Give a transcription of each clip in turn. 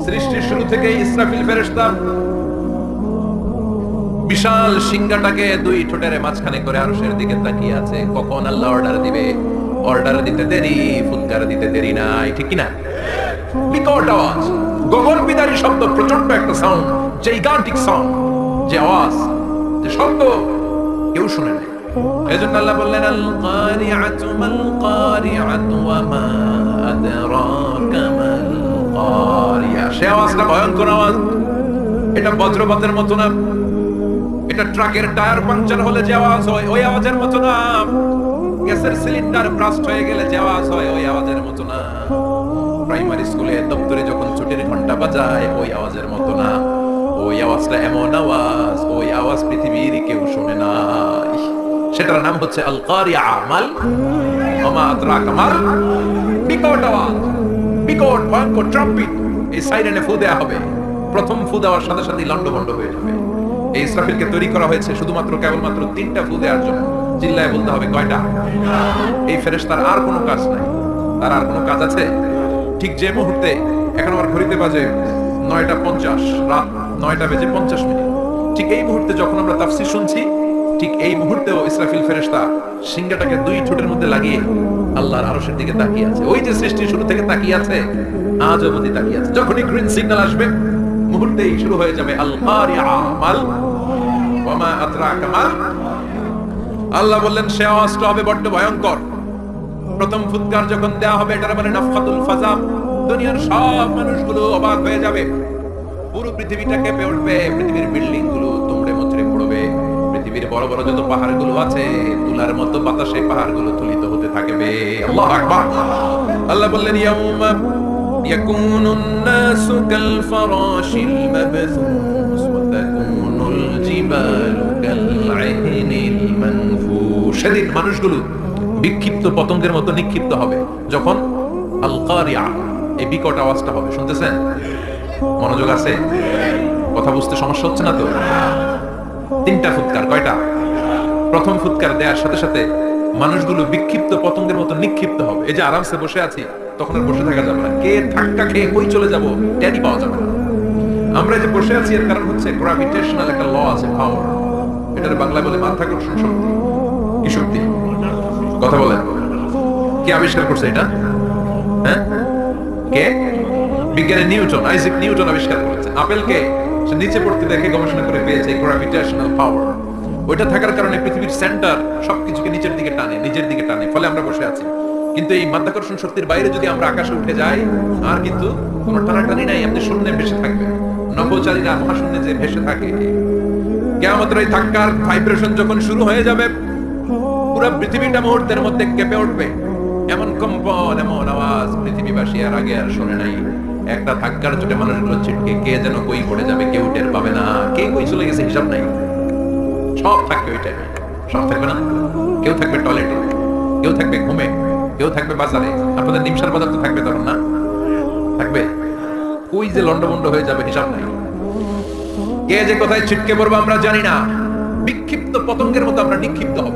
সৃষ্টির শুরু থেকে ইসরাফিল ফেরেশতা বিশাল সিংহাটাকে দুই ঠোঁটের মাঝখানে করে আরশের দিকে তাকিয়ে আছে, কখন আল্লাহ অর্ডার দিবে। অর্ডার দিতে দেরি, ফুৎকার দিতে দেরি নাই, ঠিক কি না? বিকট আওয়াজ, গগন বিদারী শব্দ, প্রচন্ড একটা সাউন্ড, জাইগান্টিক সাউন্ড, যে আওয়াজ, যে শব্দ কেউ শুনে নাই। এজন্য আল্লাহ বললেন আল কারিআতু মাল কারিআতু ওয়া মা আদরাকা মাল কারিআ। সে আওয়াজটা ভয়ঙ্কর আওয়াজ, এটা বজ্রপাতের মতো না, এটা ট্রাকের টায়ার পাংচার হলে যে আওয়াজ হয় ওই আওয়াজের মতো না, গ্যাসের সিলিন্ডার ব্রাস্ট হয়ে গেলে যে আওয়াজ হয় ওই আওয়াজের মতো না, প্রাইমারি স্কুলে দপ্তরে যখন ছুটির ঘন্টা বাজায় ওই আওয়াজের মতো না। ওই আওয়াজটা এমন আওয়াজ, ওই আওয়াজ পৃথিবীর কেউ শুনে নাই। সেটার নাম হচ্ছে আল কারিআ মাল ওমা আদরাকা মাল। বিকট আওয়াজ, বিকট ভয়ঙ্কর ট্রাম্পিট, এই সাইরেনে ফু দেয়া হবে। প্রথম ফু দেওয়ার সাথে সাথে লন্ডভন্ড হয়ে যাবে। এই ইসরাফিলকে তৈরি করা হয়েছে শুধুমাত্র কেবলমাত্র 3টা ফু দেওয়ার জন্য। চিল্লায় বলতে হবে কয়টা? এই ফেরেশতার আর কোনো কাজ নাই। তার আর কোনো কাজ আছে? ঠিক যে মুহূর্তে, এখন আমার ঘড়িতে বাজে 9:50, রাত 9:50, ঠিক এই মুহূর্তে যখন আমরা তাফসীর শুনছি, ঠিক এই মুহূর্তেও ইসরাফিল ফেরেশতা সিংহাটাকে দুই ঠোঁটের মধ্যে লাগিয়ে আল্লাহর আরশের দিকে তাকিয়ে আছে। ওই যে সৃষ্টির শুরু থেকে তাকিয়ে আছে, আজ অবধি তাকিয়ে আছে। যখনই গ্রিন সিগন্যাল আসবে মুহূর্তেই শুরু হয়ে যাবে আল কারিআ মাল ওয়া মা আদরাকা মাল। আল্লাহ বললেন সে আওয়াজটা হবে বড্ড ভয়ঙ্কর। প্রথম ফুৎকার যখন দেয়া হবে, এটার মানে নাফখাতুল ফাজা। দুনিয়ার সব মানুষগুলো অবাক হয়ে যাবে, পুরো পৃথিবীটা কেঁপে উঠবে, পৃথিবীর বিল্ডিং গুলো দুমড়ে মুচড়ে পড়বে, পৃথিবীর বড় বড় যত পাহাড়গুলো আছে তুলার মতো বাতাসে পাহাড়গুলো তুলিত হতে থাকবে। আল্লাহু আকবার। আল্লাহ বললেন ইয়াউমা ইয়াকুনুন নাসু কাল ফারাশিল মাবথুস ওয়া তাকুনুল জিবালু কাল আইনিল মানফুশ। সেদিন মানুষগুলো বিক্ষিপ্ত পতঙ্গের মতো নিক্ষিপ্ত হবে যখন আল কারিআ, এই বিকট আওয়াজটা হবে। শুনতেছেন? মনোযোগ আছে? কথা বুঝতে সমস্যা হচ্ছে না তো? 3টা ফুৎকার। কয়টা? প্রথম ফুৎকার দেওয়ার সাথে সাথে মানুষগুলো বিক্ষিপ্ত পতঙ্গের মতো নিক্ষিপ্ত হবে। এই যে আরামসে বসে আছি, তখন আর বসে থাকা যাবে না। কে ধাক্কা খেয়ে কই চলে যাব টেরই পাওয়া যাবে না। আমরা যে বসে আছি এর কারণ হচ্ছে গ্র্যাভিটেশনাল একটা ল আছে, পাওয়ার। এটার বাংলা বলে মাধ্যাকর্ষণ শক্তি। কি শক্তি? কথা বলেন। কে আবিষ্কার করছে এটা? হ্যাঁ, কে? বিজ্ঞানী নিউটন, আইজাক নিউটন আবিষ্কার করেছে। আপেলকে সে নিচে পড়তে দেখে গবেষণা করে পেয়েছে গ্র্যাভিটেশনাল পাওয়ার। ওইটা থাকার কারণে পৃথিবীর সেন্টার সবকিছুকে নিচের দিকে টানে, নিজের দিকে টানে, ফলে আমরা বসে আছি। কিন্তু এই মাধ্যাকর্ষণ শক্তির বাইরে যদি আমরা আকাশে উঠে যাই, আর কিন্তু কোনো টানাটানি নাই, আপনি শূন্যে ভেসে থাকবেন। নভোচারীরা মহাশূন্যে যে ভেসে থাকে, কিয়ামতের এই ধাক্কার ভাইব্রেশন যখন শুরু হয়ে যাবে, পুরো পৃথিবীটা মুহূর্তের মধ্যে কেঁপে উঠবে। এমন কম্পন, এমন আওয়াজ পৃথিবীবাসী আর আগে আর শোনে নাই। একটা ধাক্কার চোটে মানুষগুলো ছিটকে কে যেন কই পড়ে যাবে, কেউ টের পাবে না। কে কই চলে গেছে হিসাব নাই। সব থাকবে ওই টাইমে, সব থাকবে না। কেউ থাকবে টয়লেটে, কেউ থাকবে ঘুমে, কেউ থাকবে বাজারে। আপনাদের নিমসার বাজার তো থাকবে তখন না? থাকবে। কই যে লন্ডভন্ড হয়ে যাবে হিসাব নাই। কে যে কোথায় ছিটকে পড়বো আমরা জানি না। বিক্ষিপ্ত পতঙ্গের মতো আমরা নিক্ষিপ্ত হব।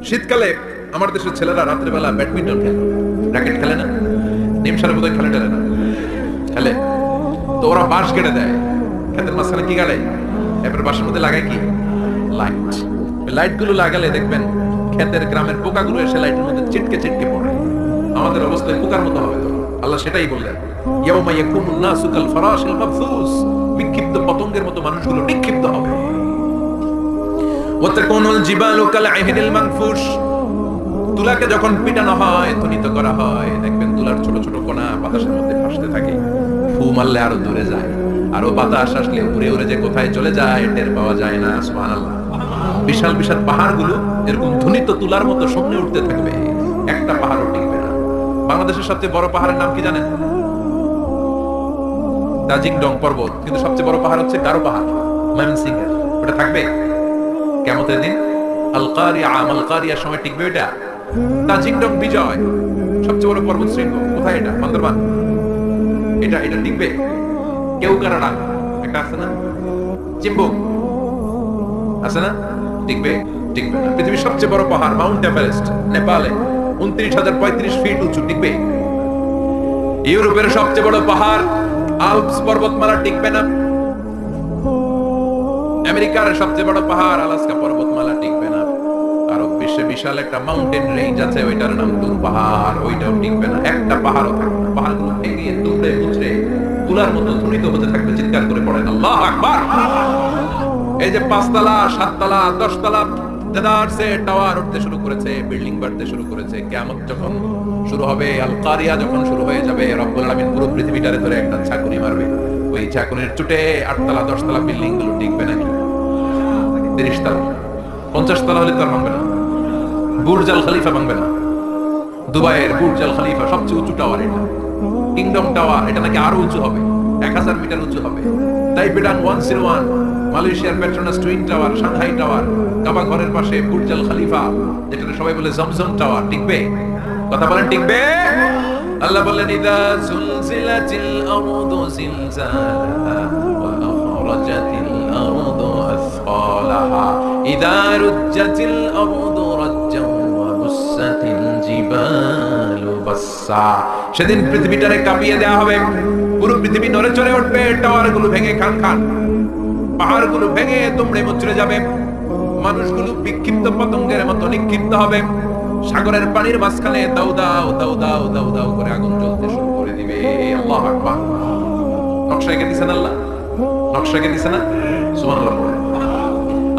শীতকালে আমার দেশের ছেলেরা রাত্রে বেলা ব্যাডমিন্টন খেলে, র্যাকেট খেলে না, নিমসারের মতো খেলে টেলে না, খেলে তো ওরা বাঁশ কেটে দেয়, ক্ষেতের মাঝখানে কি গাড়ে, এবার বাঁশের মধ্যে লাগায় কি লাইট। লাইট গুলো লাগালে দেখবেন ক্ষেতের গ্রামের পোকাগুলো এসে লাইটের মধ্যে চিটকে চিটকে পড়ে। আমাদের অবস্থায় পোকার মতো হবে তো। আল্লাহ সেটাই বললেন, ইয়াউমা ইয়াকুনুন নাসু কাল ফারাশিল মাবথুস। বিক্ষিপ্ত পতঙ্গের মতো মানুষগুলো নিক্ষিপ্ত হবে। ওয়া তাকুনুল জিবালু কাল আইনিল মানফুশ। তুলাকে যখন পিটানো হয়, ধ্বনিত করা হয়, দেখবেন তুলার ছোট ছোট কণা বাতাসের মধ্যে ভাসতে থাকে। ফু মারলে আরো দূরে যায়, আরো বাতাস আসলে উড়ে উড়ে যে কোথায় চলে যায় টের পাওয়া যায় না। সুবহানাল্লাহ। বিশাল বিশাল পাহাড়গুলো এরকম ধ্বনিত তুলার মতো সামনে উঠতে থাকবে, একটা পাহাড়ও টিকবে না। বাংলাদেশের সবচেয়ে বড় পাহাড়ের নাম কি জানেন? দাজিংডং পর্বত। কিন্তু সবচেয়ে বড় পাহাড় হচ্ছে গারো পাহাড়, ময়মনসিংহ। ওটা থাকবে কিয়ামতের দিন। আল কারিআ মাল কারিআর সময় টিকবে ওটা? দাজিংডং বিজয় সবচেয়ে বড় পর্বত শৃঙ্গ। কোথায় এটা? বান্দরবান। এটা টিকবে? কেউ কারাডা একটা আছে না, চিম্বুক আছে না, টিকবে? টিকবে না। পৃথিবীর সবচেয়ে বড় পাহাড় মাউন্ট এভারেস্ট নেপালে 29,035 ফিট উঁচু, টিকবে? ইউরোপের সবচেয়ে বড় পাহাড় আলপস পর্বতমালা টিকবে না, আমেরিকার সবচেয়ে বড় পাহাড় আলাস্কা পর্বতমালা টিকবে না, আরব বিশ্বে বিশাল একটা মাউন্টেন রেঞ্জ আছে, ওইটার নাম তুর পাহাড়, ওইটাও টিকবে না, একটা পাহাড়ও থাকবে না। পাহাড়গুলো ভেঙে দুমড়ে মুচড়ে তুলার মতো ধুনিত হতে থাকবে, চিৎকার করে পড়েন আল্লাহু আকবার। এই যে 5 তলা 7 তলা 10 তলা দেদারসে টাওয়ার উঠতে শুরু করেছে, বিল্ডিং বাড়তে শুরু করেছে, কিয়ামত যখন শুরু হবে, আল কারিয়া যখন শুরু হয়ে যাবে, রব্বুল আলামিন পুরো পৃথিবীটারে ধরে একটা ছাকুনি মারবে। ওই ছাকুনির চুটে 8 তলা 10 তলা বিল্ডিং গুলো টিকবে নাকি? 30 তলা 50 তলা হলে তো আর ভাঙবে না। বুর্জ আল খলিফা ভাঙবে না, দুবাইয়ের বুর্জ আল খলিফা সবচেয়ে উঁচু টাওয়ার, এটা কিংডম টাওয়ার, এটা নাকি আরো উঁচু হবে, 1000 মিটার উঁচু হবে। তাইপেডান 101, মালয়েশিয়ার Petronas twin tower, Shanghai tower, Kaaba ঘরের পাশে বুর্জ আল খলিফা, যেটা সবাই বলে জমজম টাওয়ার, টিকবে? কথা বলেন টিকবে? আল্লাহ বললেন ইদা জুলজিলাতিল আরদু জিলজালাহা ওয়া আখরাজাতিল আরদু আসফালাহা ইদা রুজ্জাতিল আরদু রাজ্জান ওয়া বুসাতিল জিবালু বাসসা। সেদিন পৃথিবীটারে কাঁপিয়ে দেওয়া হবে, পুরো পৃথিবী নড়ে চড়ে উঠবে, টাওয়ারগুলো ভেঙে খান খান, পাহাড়গুলো ভেঙে দুমড়ে মুচড়ে যাবে, মানুষগুলো বিক্ষিপ্ত পতঙ্গের মতো নিক্ষিপ্ত হবে, সাগরের পানির মাঝখানে দাউ দাউ দাউ দাউ দাউ দাউ করে আগুন জ্বলতে শুরু করে দিবে। আল্লাহু আকবার। নকশা এঁকে দিছেন আল্লাহ, নকশা এঁকে দিছেন না? সুবহানাল্লাহ।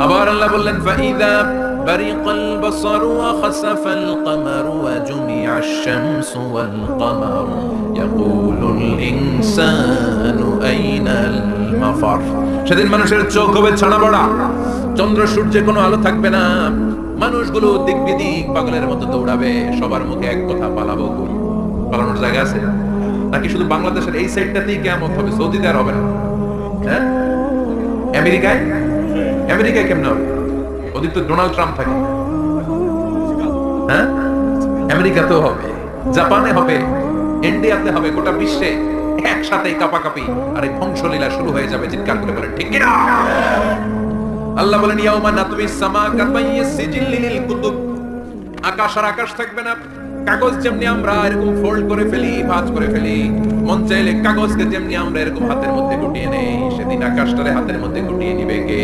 আবার আল্লাহ বললেন ফাইদা বারিকাল বাসারু ওয়া খাসাফাল কমারু ওয়া জুমিআশ শামসু ওয়াল কমারু ইয়াকুলুল ইনসানু আইনাল মাফার। সেদিন মানুষের চোখ হবে ছানা বড়া, চন্দ্র সূর্যে কোনো আলো থাকবে না, মানুষগুলো দিক বিদিক পাগলের মতো দৌড়াবে, সবার মুখে এক কথা, পালাবো কই? পালানোর জায়গা আছে নাকি? শুধু বাংলাদেশের এই সাইডটাতেই কিয়ামত হবে, সৌদিতে আর হবে না? হ্যাঁ, আমেরিকায়, আমেরিকায় কেমন হবে? ওদিক তো ডোনাল্ড ট্রাম্প থাকে। হ্যাঁ, আমেরিকাতেও হবে, জাপানে হবে, ইন্ডিয়াতে হবে, গোটা বিশ্বে একসাথে কাপাকাপি আর এই ধ্বংসলীলা শুরু হয়ে যাবে। চিৎকার করে বলেন ঠিক কিনা? আল্লাহ বলেন ইয়াউমা নাতমিস সামা কাতাইয়িস সিজিল লিল কুতুব। আকাশ আর আকাশ থাকবে না, কাগজ যেমনি আমরা এরকম ফোল্ড করে ফেলি, ভাঁজ করে ফেলি, মন চাইলে কাগজকে যেমনি আমরা এরকম হাতের মধ্যে গুটিয়ে নেই, সেদিন আকাশটারে হাতের মধ্যে গুটিয়ে নিবে কে?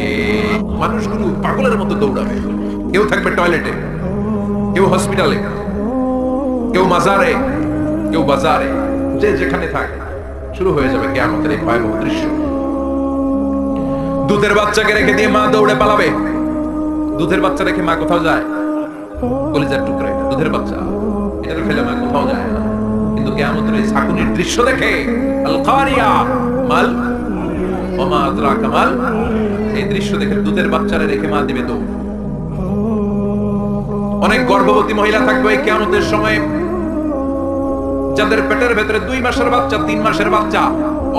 মানুষগুলো পাগলের মতো দৌড়াবে, কেউ থাকবে টয়লেটে, কেউ হসপিটালে, কেউ মাজারে, কেউ বাজারে, যে যেখানে থাকে শুরু হয়ে যাবে কিয়ামতের এই ভয়াবহ দৃশ্য। দুধের বাচ্চাকে রেখে দিয়ে মা দৌড়ে পালাবে। দুধের বাচ্চা রেখে মা কোথাও যায়? কলিজার টুকরা, এটা দুধের বাচ্চা, এটা ফেলে মা কোথাও যায় না। কিন্তু কিয়ামতের এই ছাকুনির দৃশ্য দেখে আল কারিয়া মাল ওয়া মা আদরাকা মাল, এই দৃশ্য দেখে দুধের বাচ্চারে রেখে মা দিবে দৌড়। অনেক গর্ভবতী মহিলা থাকবে এই কিয়ামতের সময়, যাদের পেটের ভেতরে 2 মাসের বাচ্চা, 3 মাসের বাচ্চা,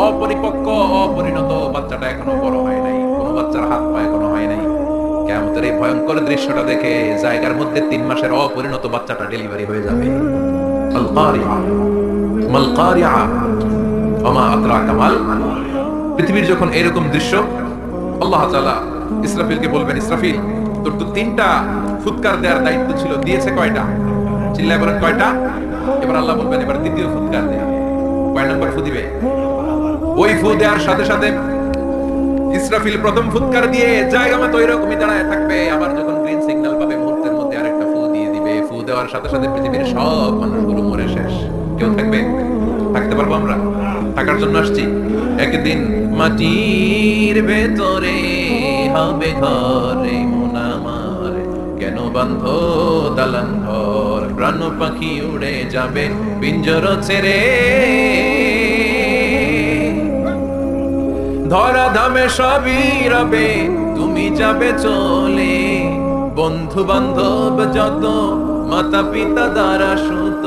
অপরিপক্ক অপরিণত, বাচ্চাটা এখনো বড় হয় নাই, কোনো বাচ্চার হাত পা এখনো হয় নাই। কিয়ামতের এই ভয়ঙ্কর দৃশ্যটা দেখে জায়গার মধ্যে 3 মাসের অপরিণত বাচ্চাটা ডেলিভারি হয়ে যাবে। আল কারিয়া মাল কারিয়া ওয়া মা আদরাকা মাল। পৃথিবীর যখন এরকম দৃশ্য, আল্লাহ তাআলা ইসরাফিলকে বলবেন, ইসরাফিল তোর তো 3টা ফুৎকার দেওয়ার দায়িত্ব ছিল, দিয়েছে কয়টা? চিল্লায় বলেন কয়টা? এবার আল্লাহ বলবেন এবার দ্বিতীয় ফুৎকার দেয়া। কয় নম্বর ফু দিবে? ওই ফু দেওয়ার সাথে সাথে ইসরাফিল প্রথম ফুৎকার দিয়ে জায়গা মতো এরকমই দাঁড়ায় থাকবে, আবার যখন গ্রিন সিগন্যাল পাবে মুহূর্তের মধ্যে আরেকটা ফু দিয়ে দিবে। ফু দেওয়ার সাথে সাথে পৃথিবীর সব মানুষগুলো মরে শেষ, কেউ থাকবে? থাকতে পারবো আমরা? থাকার জন্য আসছি। একদিন মাটির ভেতরে হবে ঘরে মন আমার, কেন বান্ধ দালান ঘর, প্রাণ পাখি উড়ে যাবে পিঞ্জর ছেড়ে, ধরা ধামে সবই রবে তুমি যাবে চলে, বন্ধু বান্ধব যত মাতা পিতা দ্বারা সুত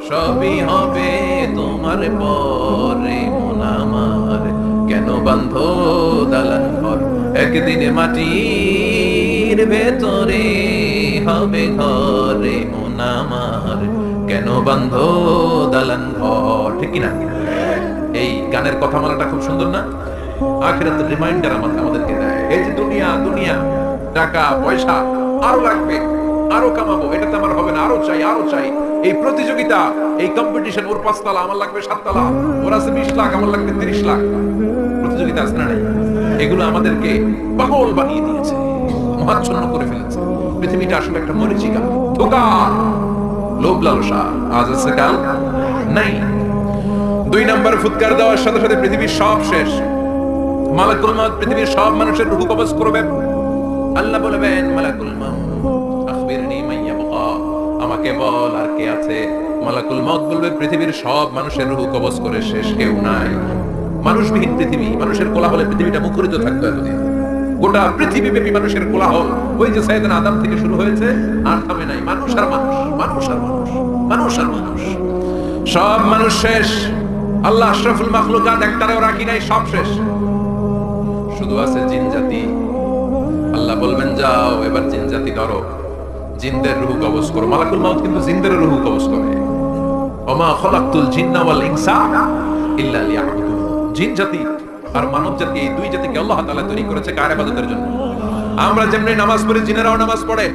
সবই হবে তোমার পরে মন আমার, কেন বান্ধ দালান ঘর, একদিনে মাটির ভেতরে হবে ঘরে মন আমার, কেন বান্ধ দালান ঘর। ঠিক কিনা? এই গানের কথামালাটা খুব সুন্দর না? আখিরাতের রিমাইন্ডার আমাদেরকে দেয়। এই যে দুনিয়া দুনিয়া, টাকা পয়সা আরো লাগবে, আরো কামাবো, এটাতে আমার হবে না, আরো চাই আরো চাই। এই প্রতিযোগিতা, এই কম্পিটিশন, ওর 5 তলা আমার লাগবে 7 তলা, ওর আছে 20 লাখ আমার লাগবে 30 লাখ, প্রতিযোগিতা আছে না নাই? এগুলো আমাদেরকে পাগল বানিয়ে দিয়েছে, মহাচ্ছন্ন করে ফেলেছে। পৃথিবীটা আসলে একটা মরীচিকা, ধোঁকা, লোভ লালসা, আজ আছে কাল নাই। 2 নাম্বার, ফুৎকার দেওয়ার সাথে সাথে পৃথিবীর সব শেষ। মালাকুল মউত পৃথিবীর সব মানুষের রূহ কবজ করবে। আল্লাহ বলবেন, মালাকুল মউত আখবিরনি মান ইয়াবকা, আমাকে বল আর কে আছে। মালাকুল মউত বলবে, পৃথিবীর সব মানুষের রূহ কবজ করে শেষ, কেউ নাই। মানুষবিহীন পৃথিবী, মানুষের কোলাহলে পৃথিবীটা মুখরিত থাকতো এতদিন। গোটা পৃথিবীব্যাপী মানুষের কোলাহল, ওই যে সাইয়েদনা আদম থেকে শুরু হয়েছে, আর থামে নাই। মানুষ আর মানুষ, মানুষ আর মানুষ, মানুষ আর মানুষ, সব মানুষ শেষ। আল্লাহ আশরাফুল মাখলুকাত একটারেও রাখি নাই, সব শেষ। শুধু আছে জিন জাতি। আল্লাহ বলবেন, যাও এবার জিন জাতি ধরো, জিনদের রূহ কবজ করো। মালাকুল মউত কিন্তু জিনদের রূহ কবজ করে। ওমা খলাকতুল জিন্না ওয়াল ইনসা ইল্লা লিয়াবুদুন। জিন জাতি আর মানব জাতি, এই 2 জাতিকে আল্লাহ তাআলা তৈরি করেছে কার ইবাদতের জন্য। আমরা যেমনি নামাজ পড়ি, জিনেরাও নামাজ পড়ে।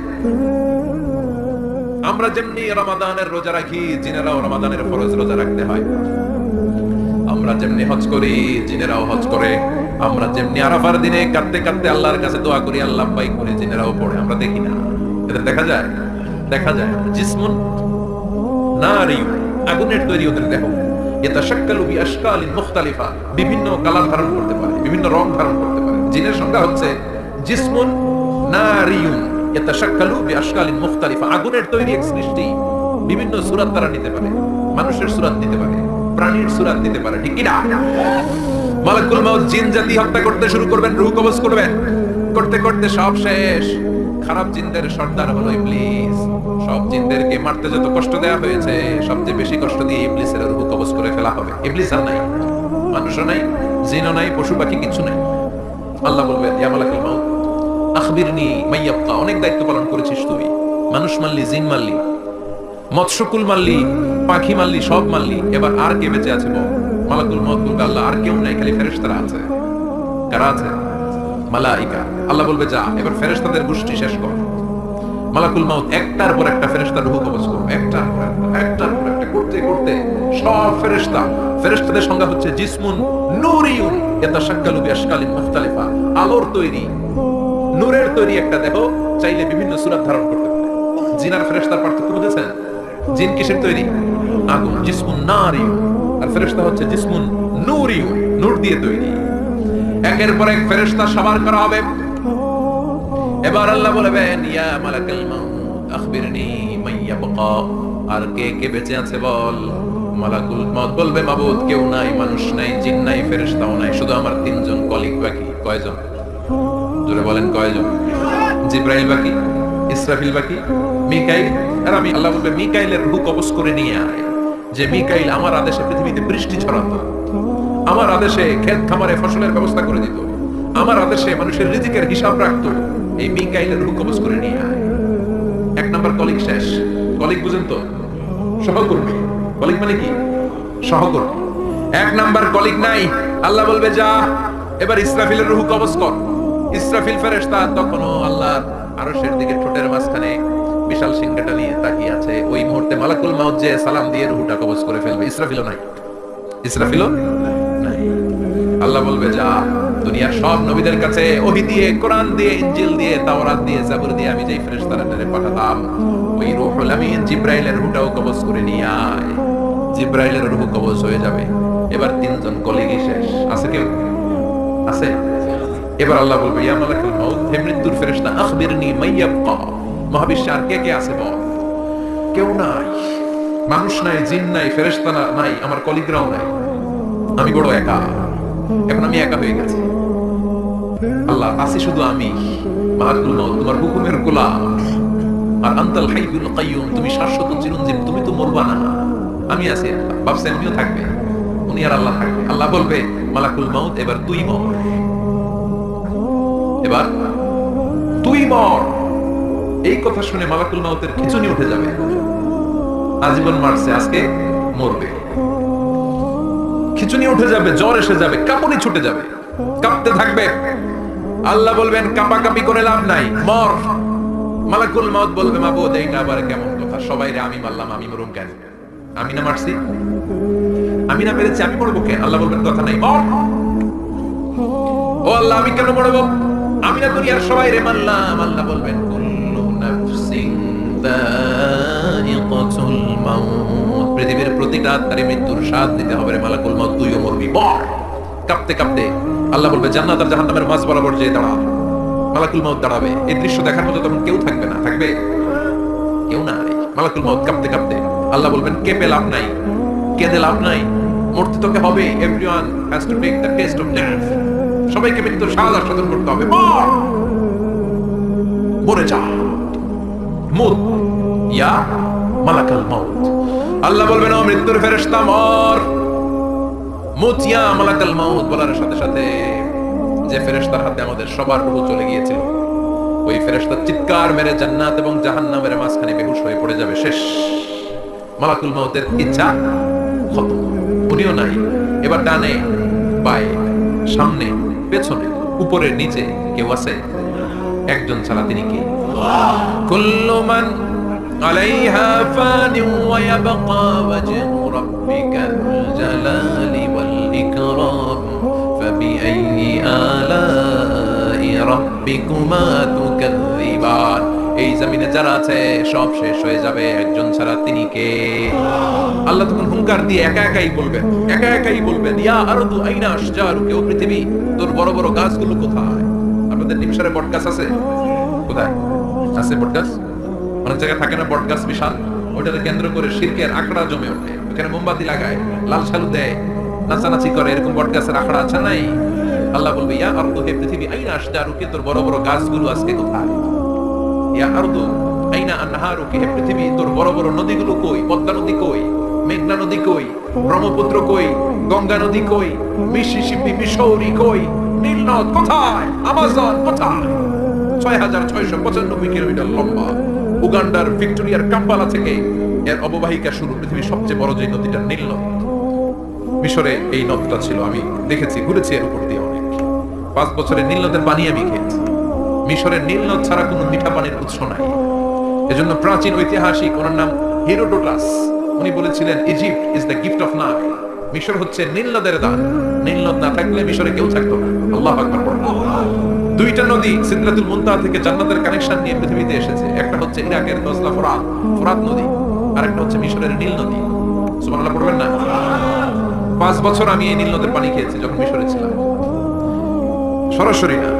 আমরা যেমনি রমাদানের রোজা রাখি, জিনেরাও রমাদানের ফরজ রোজা রাখতে হয়। আমরা যেমনি হজ করি, জিনেরাও হজ করে। আমরা যেমনি আরাফার দিনে কাঁদতে কাঁদতে আল্লাহর কাছে দোয়া করি, আল্লাহ বাইক করি, জিনেরাও পড়ে। আমরা দেখি না, এটা দেখা যায়, দেখা যায়। জিসমুন নারী, আগুনের তৈরি ওদের দেহ। ইয়াতাশাক্কালু বিআশকালিন মুখতালিফা, বিভিন্ন কালার ধারণ করতে পারে, বিভিন্ন রং ধারণ করতে পারে। জিনের সংজ্ঞা হচ্ছে জিসমুন নারিয়ুন ইয়াতাশাক্কালু বিআশকালিন মুখতালিফা, আগুনের তৈরি এক সৃষ্টি। বিভিন্ন সূরত তারা নিতে পারে, মানুষের সূরত নিতে পারে, প্রাণীর সূরত নিতে পারে, ঠিক কি না? মালাকুল মউত জিন জাতি হত্যা করতে শুরু করবেন, রূহ কবজ করবেন। করতে করতে সব শেষ। খারাপ জিনদের সর্দার হলো ইবলিস। সব জিনদেরকে মারতে যত কষ্ট দেয়া হয়েছে, সবচেয়ে বেশি কষ্ট দিয়ে ইবলিসের রূহ কবজ করে ফেলা হবে। ইবলিস আর নাই, মানুষও নাই, জিনও নাই, পশু পাখি কিছু নাই। আল্লাহ বলবেন, ইয়া মালাকুল মউত আখবিরনি মান ইয়াবকা, অনেক দায়িত্ব পালন করেছিস তুই। মানুষ মারলি, জিন মারলি, মৎস্যকুল মারলি, পাখি মারলি, সব মারলি, এবার আর কে বেঁচে আছে বল? মালাকুল মউত বলবে, আল্লাহ আর কেউ নাই, খালি ফেরেশতারা আছে। কারা আছে? মালাইকা। আল্লাহ বলবে, যা এবার ফেরেশতাদের গোষ্ঠী শেষ কর। মালাকুল মউত একটার পর একটা ফেরেশতার রূহ কবজ করবে, একটার পর একটা করতে করতে সব ফেরেশতা। ফেরেশতাদের সংজ্ঞা হচ্ছে জিসমুন নূরিয়ুন ইয়াতাশাক্কালু বিআশকালিন মুখতালিফা, আলোর তৈরি, নূরের তৈরি একটা দেহ, চাইলে বিভিন্ন সূরত ধারণ করতে পারে। জিন আর ফেরেশতার পার্থক্য বুঝেছেন? জিন কিসের তৈরি? আগুন, জিসমুন নারিয়ুন। আর ফেরেশতা হচ্ছে জিসমুন নূরিয়ুন, নূর দিয়ে তৈরি। একের পর এক ফেরেশতা সবার করা হবে। এবার আল্লাহ বলবেন, ইয়া মালাকুল মউত আখবিরনি মান ইয়াবকা, আর কে কে বেঁচে আছে বল। মালাকুল মউত বলবে, মাবুদ কেউ নাই, মানুষ নাই, জিন নাই, ফেরেশতাও নাই, শুধু আমার 3 জন কলিগ বাকি। কয়জন? জোরে বলেন, কয়জন? জিবরাইল বাকি, ইসরাফিল বাকি, মিকাইল আর আমি। আল্লাহ বলবে, মিকাইলের রূহ কবজ করে নিয়ে আয়। যে মিকাইল আমার আদেশে পৃথিবীতে বৃষ্টি ছড়াতো, আমার আদেশে ক্ষেত খামারে ফসলের ব্যবস্থা করে দিত, আমার আদেশে মানুষের রিজিকের হিসাব রাখতো। এই মিকাইলের রূহ কবজ করে নিয়ে আয়। 1 নাম্বার কলিগ শেষ। কলিগ বুঝেন তো? সহকর্মী। কলিগ মানে কি? সহকর্মী। 1 নাম্বার কলিগ নাই। আল্লাহ বলবে, যা এবার ইসরাফিলের রূহ কবজ কর। ইসরাফিল ফেরেশতা তখনও আল্লাহর আরশের দিকে ঠোঁটের মাঝখানে বিশাল সিংহাটা নিয়ে তাকিয়ে আছে। ওই মুহূর্তে মালাকুল মউত যে সালাম দিয়ে রূহটা কবজ করে ফেলবে। ইসরাফিলও নাই, ইসরাফিলও নাই। আল্লাহ বলবে, যা দুনিয়ার সব নবীদের কাছে ওহী দিয়ে, কোরআন দিয়ে, ইনজিল দিয়ে, তাওরাত দিয়ে, জাবুর দিয়ে আমি যেই ফেরেশতাদের পাঠাতাম, ওই রূহুল আমিন জিবরাইলের রূহটাও কবজ করে নিয়ে আয়। জিবরাইলের রূহ কবজ হয়ে যাবে। এবার 3 জন কলিগই শেষ। আছে কেউ? আছে? এবার আল্লাহ বলবে, ইয়া মালাকুল মউত, হে মৃত্যুর ফেরেশতা, আখবিরনি মান ইয়াবকা, মহাবিশ্বে আর কে কে আছে বল। কেউ নাই, মানুষ নাই, জিন নাই, ফেরেশতা নাই, আমার কলিগরাও নাই, আমি বড় একা। এখন আমি একা হয়ে গেছি। আল্লাহ, আছি শুধু আমি। মালাকুল মউত, তোমার হুকুমের গোলাম। আর আনতাল হাইয়ুল কাইয়ুম, তুমি শাশ্বত চিরঞ্জীব, তুমি তো মরবা না। আমি আছি, ভাবছেন উনিও থাকবে, উনি আর আল্লাহ থাকবে। আল্লাহ বলবে, মালাকুল মউত এবার তুই মর, এবার তুই মর। এই কথা শুনে মালাকুল মউতের খিঁচুনি উঠে যাবে। আজীবন মারছে, আজকে মরবে। খিঁচুনি উঠে যাবে, জ্বর এসে যাবে, কাঁপুনি ছুটে যাবে, কাঁপতে থাকবে। আল্লাহ বলবেন, কাঁপাকাঁপি করে লাভ নাই, মর। মালাকুল মউত বলবে, মাবুদ এইটা আবার কেমন কথা? কথা, সবাই রে আমি মারলাম, আমি মরুম কেন? আমি না মারছি, আমি না মেরেছি, আমি মরবো কেন? আল্লাহ বলবেন কথা নাই, মর। ও আল্লাহ, আমি কেন মরবো? আমি না দুনিয়ার সবাই রে মারলাম। আল্লাহ বলবেন কুল্লু নাফসিন যায়িকাতুল মাউত, পৃথিবীর প্রতিটা আত্মারে মৃত্যুর স্বাদ নিতে হবে রে মালাকুল মউত, তুইও মরবি, মর। কাঁপতে কাঁপতে আল্লাহ বলবে জান্নাত আর জাহান্নামের মাঝ বরাবর যে দাঁড়া। মালাকুল মউত দাঁড়াবে, এই দৃশ্য দেখার মতো তখন কেউ থাকবে না, থাকবে কেউ নাই। মালাকুল মউত কাঁপতে কাঁপতে আল্লাহ বলবেন কেঁপে লাভ নাই, কেঁদে লাভ নাই, মরতে তোকে হবে। Everyone has to take the taste of death, সবাইকে মৃত্যুর স্বাদ আস্বাদন করতে হবে, মর, মরে যা, মুত ইয়া মালাকুল মউত। আল্লাহ বলবেন ও মৃত্যুর ফেরেশতা মর, মুত ইয়া মালাকুল মউত বলার সাথে সাথে যে ফেরেশতার হাতে আমাদের সবার রূহ চলে গিয়েছিল, ওই ফেরেশতা চিৎকার মেরে জান্নাত এবং জাহান্নামের মাঝখানে বেহুশ হয়ে পড়ে যাবে, শেষ। মালাকুল মউতের ইচ্ছা খতম, উনিও নাই। এবার ডানে বায়ে সামনে পেছনে উপরে নিচে কেউ আছে? একজন ছাড়া, তিনি কে? কুল্লু মান আলাইহা ফানি ওয়া ইয়াবকা ওয়াজহু রাব্বিকাল জালালি ওয়াল ইকরাম ফাবিআইয়ি আলাই রাব্বিকুমা তুকাযযিবান। এই জমিনে যারা আছে সব শেষ হয়ে যাবে, একজন ছাড়া, তিনি কে? আল্লাহ তখন হুঙ্কার দিয়ে একা একাই বলবেন, একা একাই বলবেন ইয়া আরদু আইনা আশজারুকি, ও পৃথিবী তোর বড় বড় গাছগুলো কোথায়? আপনাদের নিমসারে বটগাছ আছে? কোথায় আছে বটগাছ? অনেক জায়গায় থাকে না বটগাছ বিশাল, ওটাকে কেন্দ্র করে শিরকের আখড়া জমে ওঠে, ওখানে মোমবাতি লাগায়, লাল সালু দেয়, নাচানাচি করে, এরকম বটগাছের আখড়া আছে নাই? আল্লাহ বলবে ইয়া আরদু, হে পৃথিবী, আইনা আশজারুকি, তোর বড় বড় গাছগুলো আজকে কোথায়? ইয়া আরদু আইনা আনহারুকি, হে পৃথিবী তোর বড় বড় নদীগুলো কই? পদ্মা নদী কই? মেঘনা নদী কই? ব্রহ্মপুত্র কই? গঙ্গা নদী কই? মিসিসিপি, মিসৌরি কই? নীল নদ কোথায়? আমাজন কোথায়? 6695 কিলোমিটার লম্বা, উগান্ডার ভিক্টোরিয়ার কাম্পালা থেকে এর অববাহিকা শুরু। পৃথিবীর সবচেয়ে বড় যে নদীটা নীল নদ, মিশরে এই নদটা ছিল, আমি দেখেছি, ঘুরেছি এর উপর দিয়ে অনেক। 5 বছরে নীল নদের পানি আমি খেয়েছি। মিশরের নীল নদ ছাড়া কোনো মিঠা পানির উৎস নাই। এজন্য প্রাচীন ঐতিহাসিক, ওনার নাম হিরোডোটাস, উনি বলেছিলেন Egypt is the gift of Nile, মিশর হচ্ছে নীল নদের দান। নীল নদ না থাকলে মিশরে কেউ থাকতো না। আল্লাহু আকবার পড়ুন। দুইটা নদী সিদরাতুল মুনতাহা থেকে জান্নাতের কানেকশন নিয়ে পৃথিবীতে এসেছে, একটা হচ্ছে ইরাকের দজলা ফোরাত, ফোরাত নদী, আর একটা হচ্ছে মিশরের নীল নদী। সুবহানাল্লাহ পড়বেন না? 5 বছর আমি এই নীল নদের পানি খেয়েছি যখন মিশরে ছিলাম। সরাসরি না,